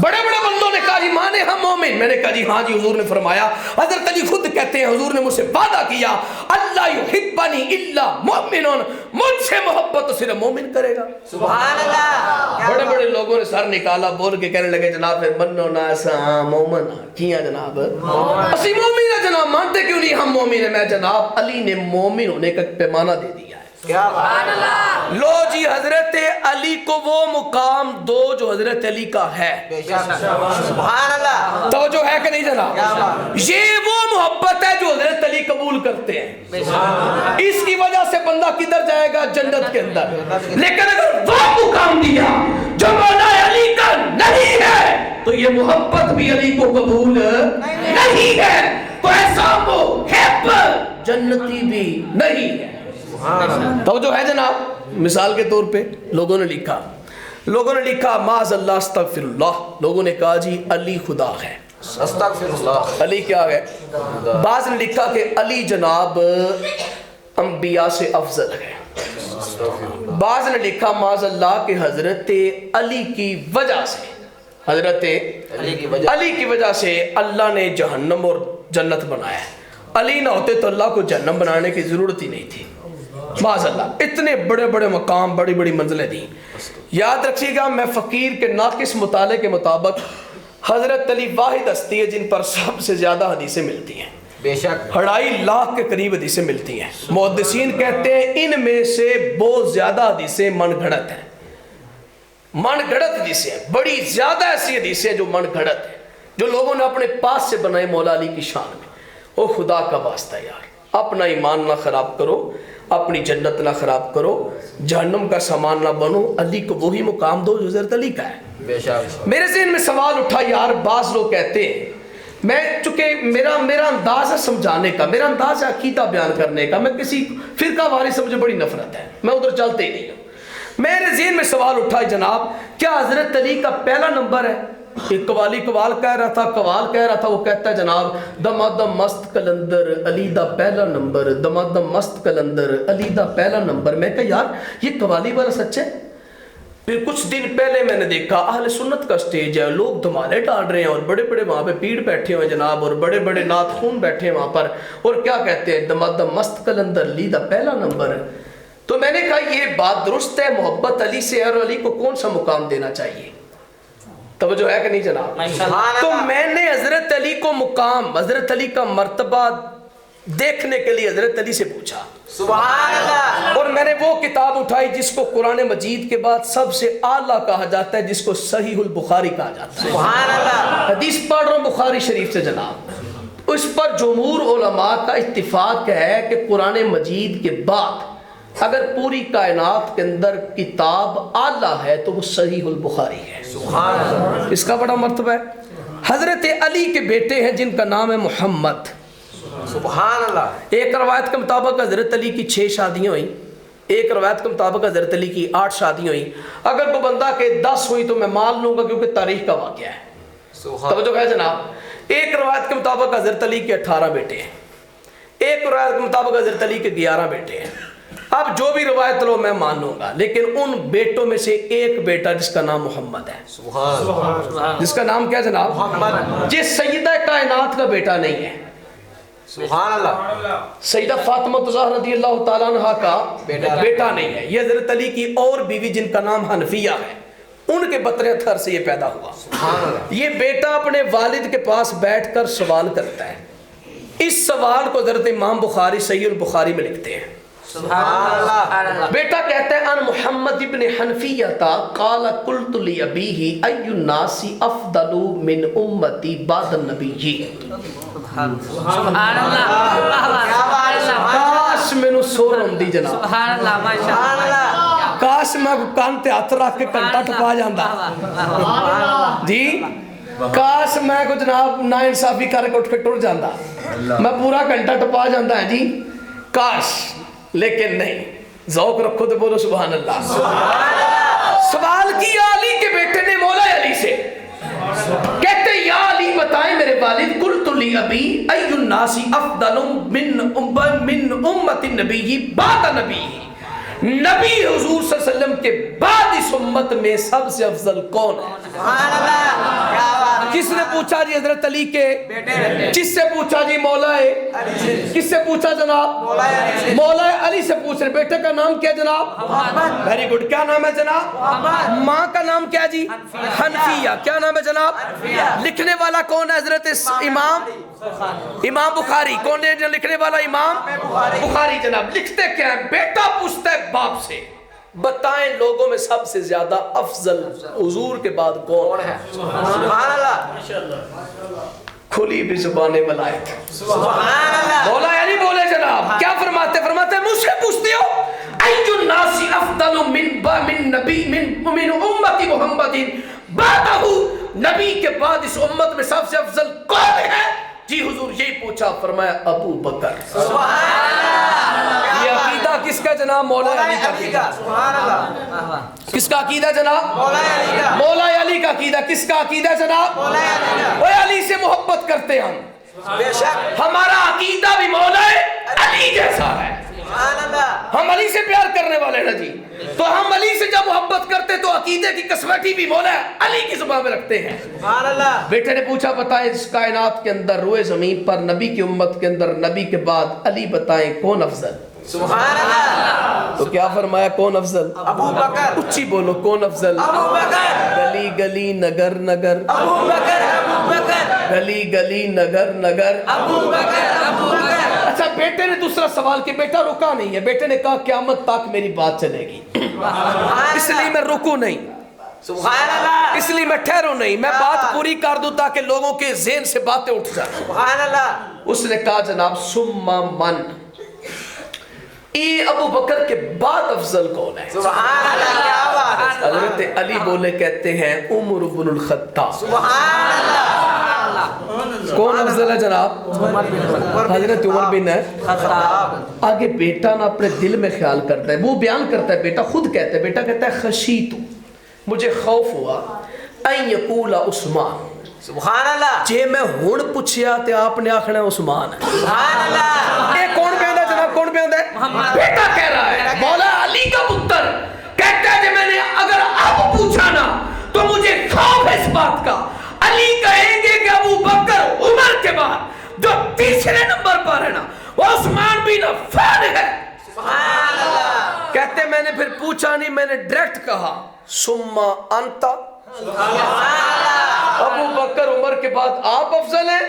بڑے بڑے بندوں نے کہا جی مانے ہم مومن۔ میں نے کہا جی ہاں جی، حضور نے فرمایا، حضرت علی خود کہتے ہیں حضور نے مجھ سے وعدہ کیا اللہ یحبنی الا مؤمن، مجھ سے محبت تو صرف مومن کرے گا۔ سبحان اللہ۔ بڑے بڑے لوگوں نے سر نکالا، بول کے کہنے لگے جناب پھر منو نا سا مومن کیا جناب، اسی مومن ہے جناب، مانتے کیوں نہیں ہم مومن ہیں؟ میں جناب علی نے مومن ہونے کا پیمانہ دے دیا ہے۔ کیا بات۔ لو جی حضرت علی کو وہ مقام دو جو حضرت علی کا ہے۔ بے شک۔ سبحان اللہ۔ توجہ ہے کہ نہیں جناب؟ یہ وہ محبت ہے جو حضرت علی قبول کرتے ہیں، اس کی وجہ سے بندہ کدھر جائے گا؟ جنت کے اندر۔ لیکن اگر وہ مقام دیا جو مولا علی کا نہیں ہے تو یہ محبت بھی علی کو قبول نہیں ہے، تو ایسا محب جنتی بھی نہیں ہے۔ تو جو ہے جناب، مثال کے طور پہ لوگوں نے لکھا معاذ اللہ استغفر اللہ، لوگوں نے کہا جی علی خدا ہے، استغفر اللہ۔ علی کیا ہے؟ بعض نے لکھا کہ علی جناب انبیاء سے افضل ہے، بعض نے لکھا معاذ اللہ کہ حضرت علی کی وجہ سے، حضرت علی کی وجہ سے اللہ نے جہنم اور جنت بنایا ہے، علی نہ ہوتے تو اللہ کو جہنم بنانے کی ضرورت ہی نہیں تھی۔ معاذ اللہ اتنے بڑے بڑے مقام، بڑی بڑی منزلیں دیں۔ یاد رکھیے گا میں فقیر کے ناقص مطالعے کے مطابق حضرت علی واحد ہستی ہے جن پر سب سے زیادہ حدیثیں ملتی ہیں، بے شک 2.5 لاکھ کے قریب حدیثیں ملتی ہیں۔ محدثین کہتے ہیں ان میں سے بہت زیادہ حدیثیں من گھڑت ہیں، من گھڑت حدیثیں ہیں، بڑی زیادہ ایسی حدیثیں جو من گھڑت ہیں، جو لوگوں نے اپنے پاس سے بنائے مولا علی کی شان میں۔ او خدا کا واسطہ یار، اپنا ایمان نہ خراب کرو، اپنی جنت نہ خراب کرو، جہنم کا سامان نہ بنو، علی کو وہی مقام دو جو حضرت علی کا ہے۔ بے شک۔ میرے ذہن میں سوال اٹھا یار، بعض لوگ کہتے ہیں، میں چونکہ میرا انداز ہے سمجھانے کا، میرا انداز ہے عقیدہ بیان کرنے کا، میں کسی فرقہ واری سے مجھے بڑی نفرت ہے، میں ادھر چلتے ہی نہیں ہوں۔ میرے ذہن میں سوال اٹھا جناب، کیا حضرت علی کا پہلا نمبر ہے؟ ایک قوالی قوال کہہ رہا تھا، وہ کہتا ہے جناب دمادم مست کلندر علی دا پہلا نمبر، دمادم مست کلندر علی دا پہلا نمبر۔ میں کہا یار یہ قوالی والا سچ ہے؟ پھر کچھ دن پہلے میں نے دیکھا اہل سنت کا سٹیج ہے، لوگ دھمالے ڈال رہے ہیں اور بڑے بڑے وہاں پہ پیڑ بیٹھے ہوئے جناب، اور بڑے بڑے نعت خون بیٹھے ہیں وہاں پر، اور کیا کہتے ہیں دمادم مست کلندر علی دا پہلا نمبر۔ تو میں نے کہا یہ بات درست ہے، محبت علی سے ہے، اور علی کو کون سا مقام دینا چاہیے؟ توجہ ہے کہ نہیں جناب؟ تو میں نے حضرت علی کو مقام، حضرت علی کا مرتبہ دیکھنے کے لیے حضرت علی سے پوچھا، سبحان اللہ۔ اور میں نے وہ کتاب اٹھائی جس کو قرآن مجید کے بعد سب سے اعلیٰ کہا جاتا ہے، جس کو صحیح البخاری کہا جاتا ہے۔ سبحان اللہ۔ حدیث پڑھ رہا ہوں بخاری شریف سے جناب، اس پر جمہور علماء کا اتفاق ہے کہ قرآن مجید کے بعد اگر پوری کائنات کے اندر کتاب اعلیٰ ہے تو وہ صحیح البخاری ہے۔ سبحان اللہ۔ اس کا بڑا مرتبہ ہے۔ حضرت علی کے بیٹے ہیں جن کا نام ہے محمد۔ سبحان اللہ۔ ایک روایت کے مطابق حضرت علی کی 6 شادیاں ہوئیں، ایک روایت کے مطابق حضرت علی کی 8 شادیاں ہوئیں، اگر کوئی بندہ کہ 10 ہوئی تو میں مان لوں گا کیونکہ تاریخ کا واقعہ ہے۔ توجہ ہے جناب۔ ایک روایت کے مطابق حضرت علی کے 18 بیٹے ہیں، ایک روایت کے مطابق حضرت علی کے 11 بیٹے ہیں۔ اب جو بھی روایت لو میں مان لوں گا، لیکن ان بیٹوں میں سے ایک بیٹا جس کا نام محمد ہے، سبحان اللہ۔ جس کا نام کیا جناب؟ محمد۔ جس سیدہ کائنات کا بیٹا نہیں ہے، سبحان اللہ۔ سیدہ فاطمہ الزہرا رضی اللہ تعالیٰ عنہ کا بیٹا نہیں ہے، یہ حضرت علی کی اور بیوی جن کا نام حنفیہ ہے، ان کے بطن تھر سے یہ پیدا ہوا۔ سبحان اللہ۔ یہ بیٹا اپنے والد کے پاس بیٹھ کر سوال کرتا ہے، اس سوال کو حضرت امام بخاری صحیح البخاری میں لکھتے ہیں۔ بیٹا کہتا ہے ان محمد ابن حنفیہ قال قلت لابیہ ای الناس افضل من امتی بعد النبی. سبحان اللہ. کاش مینوں سور ہوندی جناب, سبحان اللہ ماشاءاللہ. کاش میں کان تے ہاتھ رکھ کے گھنٹہ ٹپا جاندا جی. کاش میں کو جناب نا انصافی کر کے اٹھ کے ٹر جاندا, میں پورا گھنٹہ ٹپا جاندا ہے جی. کاش, لیکن نہیں. ذوق رکھو تو بولو سبحان اللہ. سوال کیا علی کے بیٹے نے مولا علی سے, کہتے یا علی بتائیں میرے والد قلت لابی ای الناس افضل من امت النبی بعد نبی. نبی حضور صلی اللہ علیہ وسلم کے بعد اس امت میں سب سے افضل کون ہے؟ کس نے پوچھا جی؟ حضرت علی کے کس سے پوچھا جی؟ مولا کس سے پوچھا جناب؟ مولا علی سے پوچھ رہے. بیٹے کا نام کیا جناب؟ Very good. کیا نام ہے جناب؟ ماں کا نام کیا جی؟ حنفیہ. کیا نام ہے جناب؟ لکھنے والا کون ہے؟ حضرت امام بخاری. کون ہے جو لکھنے والا؟ امام بخاری جناب. لکھتے کیا ہے؟ بیٹا پوچھتا ہے باپ سے بتائیں لوگوں میں سب سے زیادہ افضل حضور کے بعد کون ہے؟ سبحان اللہ. کھلی بھی زبانیں ملائک. سبحان اللہ. مولا علی بولے جناب کیا فرماتے مجھ سے پوچھتے ہو ای الناس افضل من نبی من امت محمد بعدہ, نبی کے بعد اس امت میں سب سے افضل کون ہے؟ جی حضور یہی پوچھا. فرمایا ابو بکر. یہ عقیدہ کس کا جناب؟ مولا علی کا عقیدہ. سبحان اللہ. کس کا عقیدہ جناب؟ مولا علی کا. مولا علی کا عقیدہ. کس کا عقیدہ جناب؟ مولا علی کا. وہ علی سے محبت کرتے ہم, بے شک. ہمارا عقیدہ بھی مولا علی جیسا ہے. سبحان اللہ. ہم علی سے پیار کرنے والے نا جی, تو ہم علی سے جب محبت کرتے تو عقیدے کی کسوٹی بھی مولا علی کی زبان میں رکھتے ہیں. سبحان اللہ. بیٹے نے پوچھا بتائیں اس کائنات کے اندر روئے زمین پر نبی کی امت کے اندر نبی کے بعد علی بتائیں کون افضل؟ سبحان اللہ. تو کیا فرمایا کون افضل؟ ابو بکر. اچھی بولو کون افضل؟ ابو بکر. گلی گلی نگر نگر ابو بکر. ابو بکر. گلی گلی نگر نگر ابو بکر. ابو بکر. اچھا بیٹے نے دوسرا سوال کیا. بیٹا رکا نہیں ہے. بیٹے نے کہا قیامت تک میری بات چلے گی, اس لیے میں رکوں نہیں, سبحان اللہ. اس لیے میں ٹھہروں نہیں, میں بات پوری کر دوں تاکہ لوگوں کے ذہن سے باتیں اٹھ جائیں. سبحان اللہ. اس نے کہا جناب ثم من, ابو بکر کے بعد افضل کون ہے؟ سبحان اللہ. کیا بات ہے. حضرت علی بولے کہتے ہیں عمر بن الخطاب. سبحان اللہ. کون افضل ہے جناب؟ حضرت عمر بن خطاب. آگے بیٹا نا اپنے دل میں خیال کرتا ہے, وہ بیان کرتا ہے, بیٹا خود کہتا ہے, بیٹا کہتا ہے خشیتو, مجھے خوف ہوا ان یقول عثمان. سبحان اللہ. جے میں ہون پوچھیا تے آپ نے آخنا عثمان ہے. سبحان اللہ. یہ کون بیان ہے جناب؟ کون بیان ہے؟ بیٹا کہہ رہا ہے, مولا علی کا پتر کہتا ہے کہ میں نے اگر اب پوچھا نا تو مجھے خوف ہے اس بات کا. علی کہیں گے کہ ابو بکر عمر کے بعد جو تیسرے نمبر پر ہے نا وہ عثمان بن عفان ہے. سبحان اللہ. کہتے میں نے پھر پوچھا نہیں, میں نے ڈائریکٹ کہا ثم انت. ابو بکر عمر کے بعد آپ افضل ہیں.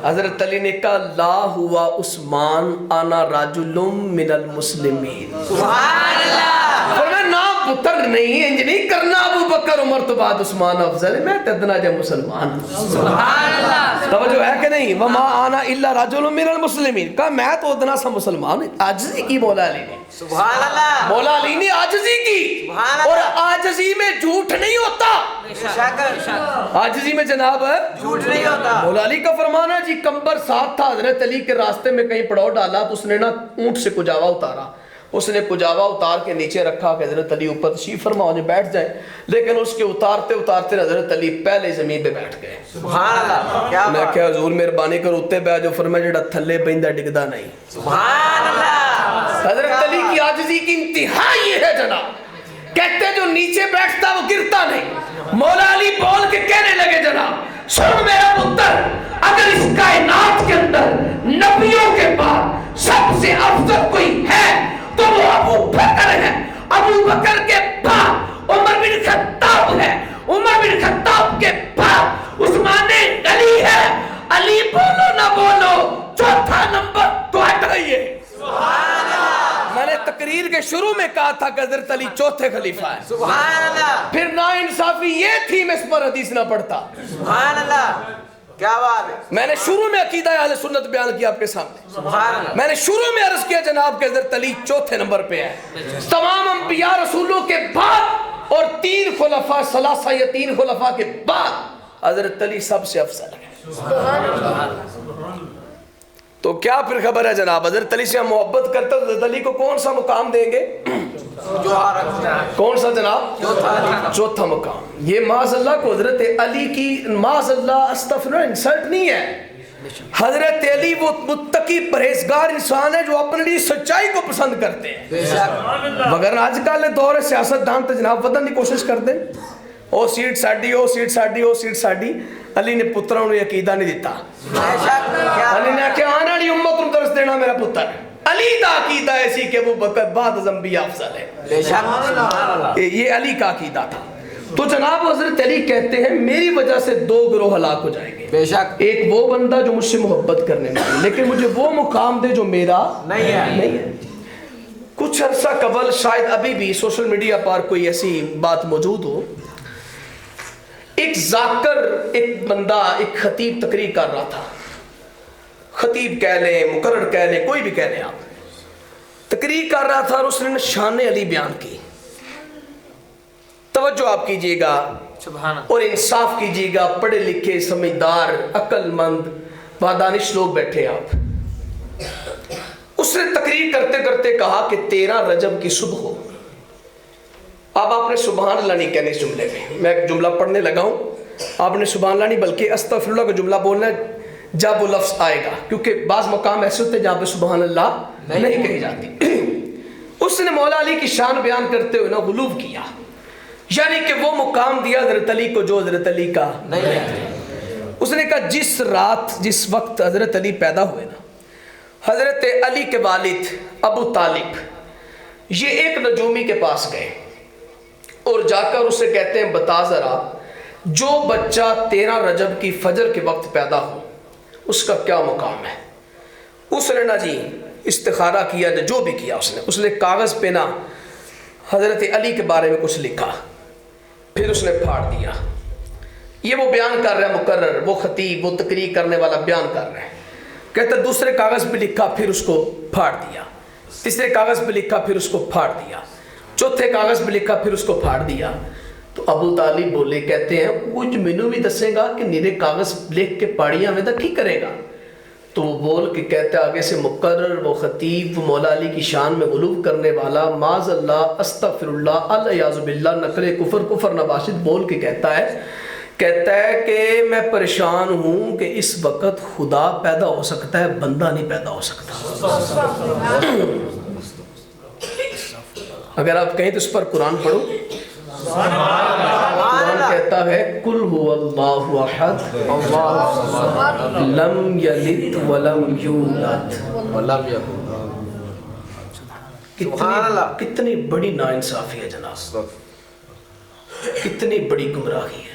حضرت علی نے کہا لا ہوا عثمان انا رجل من المسلمین. سبحان اللہ. پتر نہیں انج نہیں کرنا ابو بکر عمر تو بعد عثمان افضل ہے, میں تدنا جا مسلمان ہوں. سبحان اللہ. توجہ ہے کہ نہیں؟ وما انا الا رجل من المسلمین. کہا میں تو ادنا سا مسلمان ہوں. عاجزی کی مولا علی نے. سبحان اللہ. مولا علی نے عاجزی کی, اور عاجزی میں جھوٹ نہیں ہوتا. عاجزی میں جناب جھوٹ نہیں ہوتا. مولا علی کا فرمان ہے جی, کمبر ساتھ تھا حضرت علی کے راستے میں کہیں پڑاؤ ڈالا تو اس نے نا اونٹ سے کجاوا اتارا, اس نے کجاوا اتار کے نیچے رکھا کہ حضرت علی اوپر تشریف فرما انہیں بیٹھ جائیں, لیکن اس کے اتارتے اتارتے حضرت علی پہلے زمین پہ بیٹھ گئے. سبحان اللہ. کیا میں کہا حضور مہربانی کرو اتنے بیٹھ جو, فرمایا جڑا تھلے پیندا ڈگدا نہیں. سبحان اللہ. حضرت علی کی عاجزی کی انتہا یہ ہے جناب, کہتے جو نیچے بیٹھتا وہ گرتا نہیں. مولا علی بول کے کہنے لگے جناب سن میرا پتر, اگر اس کائنات کے اندر نبیوں کے بعد سب سے افضل کوئی ہے تو وہ ابو بکر ہے. ابو بکر کے بعد عمر بن خطاب ہے. عمر بن خطاب کے بعد عثمان علی ہے. علی بولو نہ بولو چوتھا نمبر تو ہٹائیے. میں نے تھا کہ حضرت علی چوتھے خلیفہ ہیں. سبحان اللہ پھر نا انصافی یہ تھی میں اس پر حدیث نہ پڑھتا. سبحان اللہ کیا بات ہے میں نے شروع میں عقیدہ اہل سنت بیان کیا آپ کے سامنے. سبحان اللہ میں نے شروع میں عرض کیا جناب کہ حضرت علی چوتھے نمبر پہ ہے تمام انبیاء رسولوں کے بعد, اور 3 خلفاء ثلاثہ یا 3 خلفاء کے بعد حضرت علی سب سے افضل ہے. تو کیا پھر خبر ہے جناب, حضرت علی سے ہم محبت کرتے ہیں, حضرت علی کو کون سا مقام دیں گے؟ کون سا جناب؟ چوتھا مقام. یہ معاذ اللہ کو حضرت علی کی معاذ اللہ استغفر اللہ انسلٹ نہیں ہے. حضرت علی وہ متقی پرہیزگار انسان ہے جو اپنے لیے سچائی کو پسند کرتے ہیں. مگر آج کل دور سیاست دان تو جناب ودن کی کوشش کرتے ہیں, او سیٹ ساڈی, او سیٹ ساڈی, او سیٹ ساڈی. علی نے پتروں نے عقیدہ نہیں دیتا. علی نے کہا آنے والی امت کو درس دینا میرا پتر. علی کا عقیدہ ایسی کہ وہ بکر بعد از انبیاء افضل ہے. یہ علی کا عقیدہ تھا. تو جناب حضرت علی کہتے ہیں میری وجہ سے 2 گروہ ہلاک ہو جائیں گے. بے شک ایک وہ بندہ جو مجھ سے محبت کرنے میں لیکن مجھے وہ مقام دے جو میرا نہیں ہے. کچھ عرصہ قبل, شاید ابھی بھی سوشل میڈیا پر کوئی ایسی بات موجود ہو, ایک ذاکر, ایک بندہ, ایک خطیب تقریر کر رہا تھا. خطیب کہہ لیں, مقرر کہہ لیں, کوئی بھی کہہ لیں, آپ تقریر کر رہا تھا اور اس نے شان علی بیان کی. توجہ آپ کیجئے گا اور انصاف کیجئے گا. پڑھے لکھے سمجھدار عقل مند دانش لوگ بیٹھے آپ. اس نے تقریر کرتے کرتے کہا کہ 13 رجب کی صبح ہو. اب آپ نے سبحان اللہ نہیں کہنے اس جملے میں, میں ایک جملہ پڑھنے لگا ہوں, آپ نے سبحان اللہ نہیں بلکہ استغفر اللہ کا جملہ بولنا ہے جب وہ لفظ آئے گا, کیونکہ بعض مقام ایسے ہوتے ہیں جہاں پہ سبحان اللہ نہیں کہی جاتی. اس نے مولا علی کی شان بیان کرتے ہوئے نا غلو کیا, یعنی کہ وہ مقام دیا حضرت علی کو جو حضرت علی کا نہیں ہے. اس نے کہا جس رات جس وقت حضرت علی پیدا ہوئے نا, حضرت علی کے والد ابو طالب یہ ایک نجومی کے پاس گئے اور جا کر اسے کہتے ہیں بتا ذرا جو بچہ 13 رجب کی فجر کے وقت پیدا ہو اس کا کیا مقام ہے. اس نے نا جی استخارہ کیا, جو بھی کیا اس نے کاغذ پہ نا حضرت علی کے بارے میں کچھ لکھا, پھر اس نے پھاڑ دیا. یہ وہ بیان کر رہا ہے مقرر, وہ خطیب, وہ تقریر کرنے والا بیان کر رہا ہے. کہتا دوسرے کاغذ پہ لکھا, پھر اس کو پھاڑ دیا. تیسرے کاغذ پہ لکھا, پھر اس کو پھاڑ دیا. چوتھے کاغذ پہ لکھا, پھر اس کو پھاڑ دیا. تو ابو طالب بولے, کہتے ہیں کچھ مینو بھی دسے گا کہ نیرے کاغذ لکھ کے پاڑیاں میں تک کی کرے گا. تو وہ بول کے کہتا ہے آگے سے مقرر, وہ خطیب, وہ مولا علی کی شان میں غلو کرنے والا, معاذ اللہ, استغفر اللہ, الیاذ باللہ, نقل کفر نباشد بول کے کہتا ہے کہ میں پریشان ہوں کہ اس وقت خدا پیدا ہو سکتا ہے, بندہ نہیں پیدا ہو سکتا. اگر آپ کہیں تو اس پر قرآن پڑھو. قرآن کہتا ہے قل هو اللہ احد لم یلد ولم یولد. کتنی بڑی ناانصافی ہے جناب, کتنی بڑی گمراہی ہے.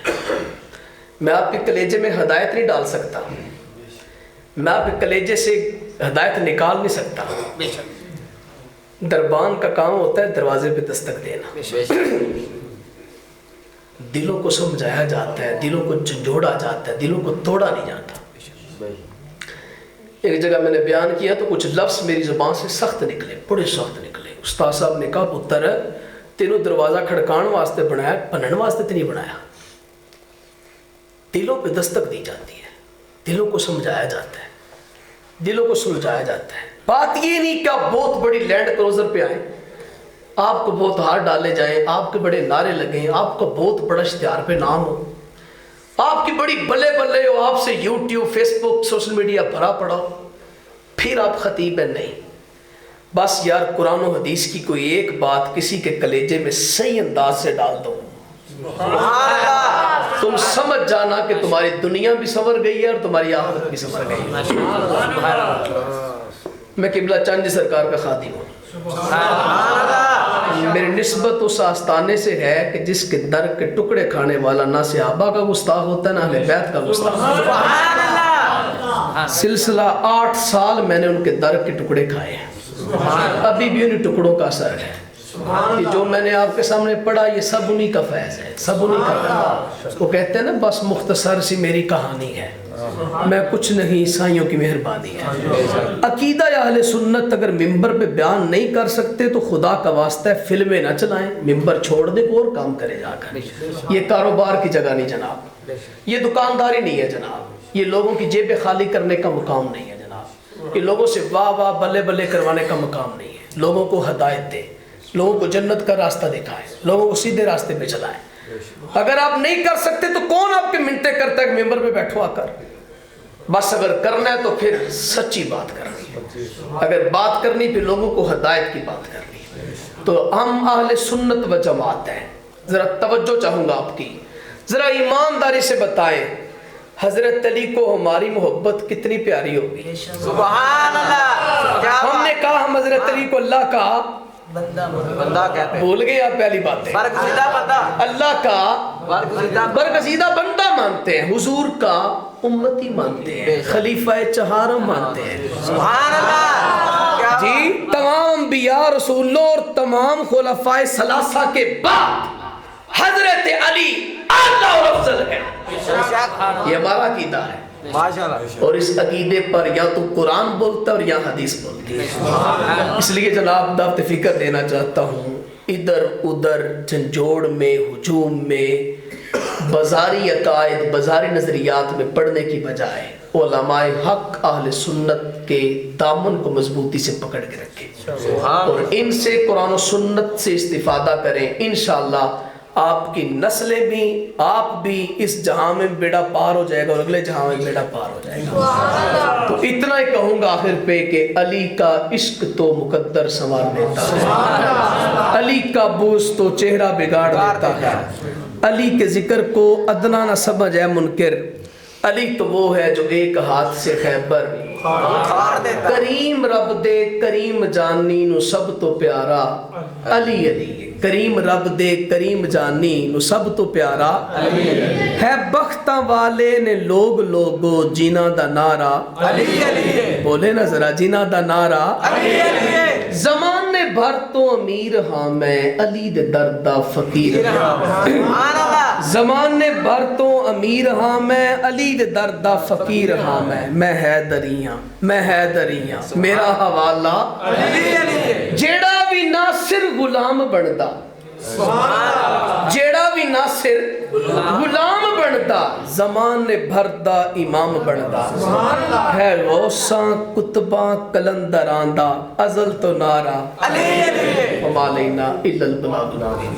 میں آپ کے کلیجے میں ہدایت نہیں ڈال سکتا, میں آپ کے کلیجے سے ہدایت نکال نہیں سکتا. دربان کا کام ہوتا ہے دروازے پہ دستک دینا. دلوں کو سمجھایا جاتا ہے, دلوں کو جھنجھوڑا جاتا ہے, دلوں کو توڑا نہیں جاتا. ایک جگہ میں نے بیان کیا تو کچھ لفظ میری زبان سے سخت نکلے, بڑے سخت نکلے. استاد صاحب نے کہا پتر تینوں دروازہ کھڑکان واسطے بنایا, پنن واسطے تو نہیں بنایا. دلوں پہ دستک دی جاتی ہے, دلوں کو سمجھایا جاتا ہے, دلوں کو سلجھایا جاتا ہے. بات یہ نہیں کہ آپ بہت بڑی لینڈ کروزر پہ آئیں, آپ کو بہت ہار ڈالے جائیں, آپ کے بڑے نعرے لگیں, آپ کا بہت بڑا اشتہار پہ نام ہو, آپ کی بڑی بلے بلے ہو, آپ سے یوٹیوب, فیس بک, سوشل میڈیا بھرا پڑا ہو, پھر آپ خطیب ہیں. نہیں, بس یار قرآن و حدیث کی کوئی ایک بات کسی کے کلیجے میں صحیح انداز سے ڈال دو, تم سمجھ جانا کہ تمہاری دنیا بھی سنور گئی ہے اور تمہاری آخرت بھی سنور گئی ہے. میں قبلہ چند سرکار کا خادم ہوں. میری نسبت اس آستانے سے ہے کہ جس کے در کے ٹکڑے کھانے والا نہ صحابہ کا گستاخ ہوتا ہے نہ اہل بیت کا گستاخ. سلسلہ 8 سال میں نے ان کے در کے ٹکڑے کھائے ہیں, ابھی بھی ان ٹکڑوں کا اثر ہے. کہ جو میں نے آپ کے سامنے پڑھا یہ سب انہی کا فیض ہے، سب انہی کا فیض۔ وہ کہتے ہیں نا بس مختصر سی میری کہانی ہے، میں کچھ نہیں، عیسائیوں کی مہربانی ہے۔ عقیدہ اہل سنت اگر ممبر پہ بیان نہیں کر سکتے تو خدا کا واسطہ ہے فلمیں نہ چلائیں، ممبر چھوڑ دیں، کوئی اور کام کرے جا کر۔ یہ کاروبار کی جگہ نہیں جناب، یہ دکانداری نہیں ہے جناب، یہ لوگوں کی جیبیں خالی کرنے کا مقام نہیں ہے جناب، یہ لوگوں سے واہ واہ بلے بلے کروانے کا مقام نہیں ہے۔ لوگوں کو ہدایت دے، لوگوں کو جنت کا راستہ دکھائے، لوگوں کو سیدھے راستے پہ چلائیں۔ اگر آپ نہیں کر سکتے تو کون آپ کے منتیں کرتا ہے کہ ممبر پہ بیٹھو آ کر؟ بس اگر کرنا ہے تو پھر سچی بات کرنی ہے، اگر بات کرنی پھر لوگوں کو ہدایت کی بات کرنی ہے۔ تو ہم اہل سنت و جماعت ہیں، ذرا توجہ چاہوں گا آپ کی، ذرا ایمانداری سے بتائیں حضرت علی کو ہماری محبت کتنی پیاری ہوگی؟ سبحان اللہ، کیا ہم نے کہا ہم حضرت علی کو اللہ کا بندہ کہتے ہیں، بھول گئے آپ پہلی بات ہے، برگزیدہ بندہ، اللہ کا برگزیدہ برگزیدہ بندہ مانتے ہیں، حضور کا امتی مانتے ہیں، خلیفہ چہارم مانتے ہیں۔ سبحان اللہ، کیا جی تمام انبیاء رسولوں اور تمام خلفائے ثلاثہ کے بعد حضرت علی اعلیٰ اور افضل ہے، یہ ہمارا عقیدہ ہے۔ ماشاءاللہ، اور اس عقیدے پر یا تو قرآن بولتا ہے اور یا حدیث بولتی ہے۔ اس لیے جناب دعوت فکر دینا چاہتا ہوں، ادھر ادھر جھنجھوڑ میں، ہجوم میں، بازاری عقائد، بازاری نظریات میں پڑھنے کی بجائے علماء حق اہل سنت کے دامن کو مضبوطی سے پکڑ کے رکھیں اور ان سے قرآن و سنت سے استفادہ کریں۔ انشاءاللہ آپ کی نسلیں بھی، آپ بھی اس جہاں میں بیڑا پار ہو جائے گا اور اگلے جہاں میں بیڑا پار ہو جائے گا۔ تو اتنا ہی کہوں گا آخر پہ کہ علی کا عشق تو مقدر سنوار دیتا ہے، علی کا بوس تو چہرہ بگاڑ دیتا ہے، علی کے ذکر کو ادنا نہ سمجھ ہے منکر، علی تو وہ ہے جو ایک ہاتھ سے خیبر کریم رب دے کریم جانی نو سب تو پیارا علی علی، کریم رب دے کریم جانی نو سب تو پیارا ہے، بختاں والے نے لوگ لوگو جینا دا نعرہ علی علی، بولے نا ذرا جینا دا نعرہ علی علی، زمانے بھر تو امیر ہاں میں علی دے دردہ فقیر ہاں، سبحان اللہ، زمانے بھر تو امیر ہاں میں علی دے دردہ فقیر ہاں میں حیدری ہاں، میں حیدری ہاں، میرا حوالہ علی علی، جیڑا بھی ناصر غلام بندا، جیڑا بھی ناصر غلام بندا زمانے بھردا امام بندا، ہے غوثاں کتباں کلندران دا ازل تو نارا علی علی، وما لینا الا البلاغ المبین۔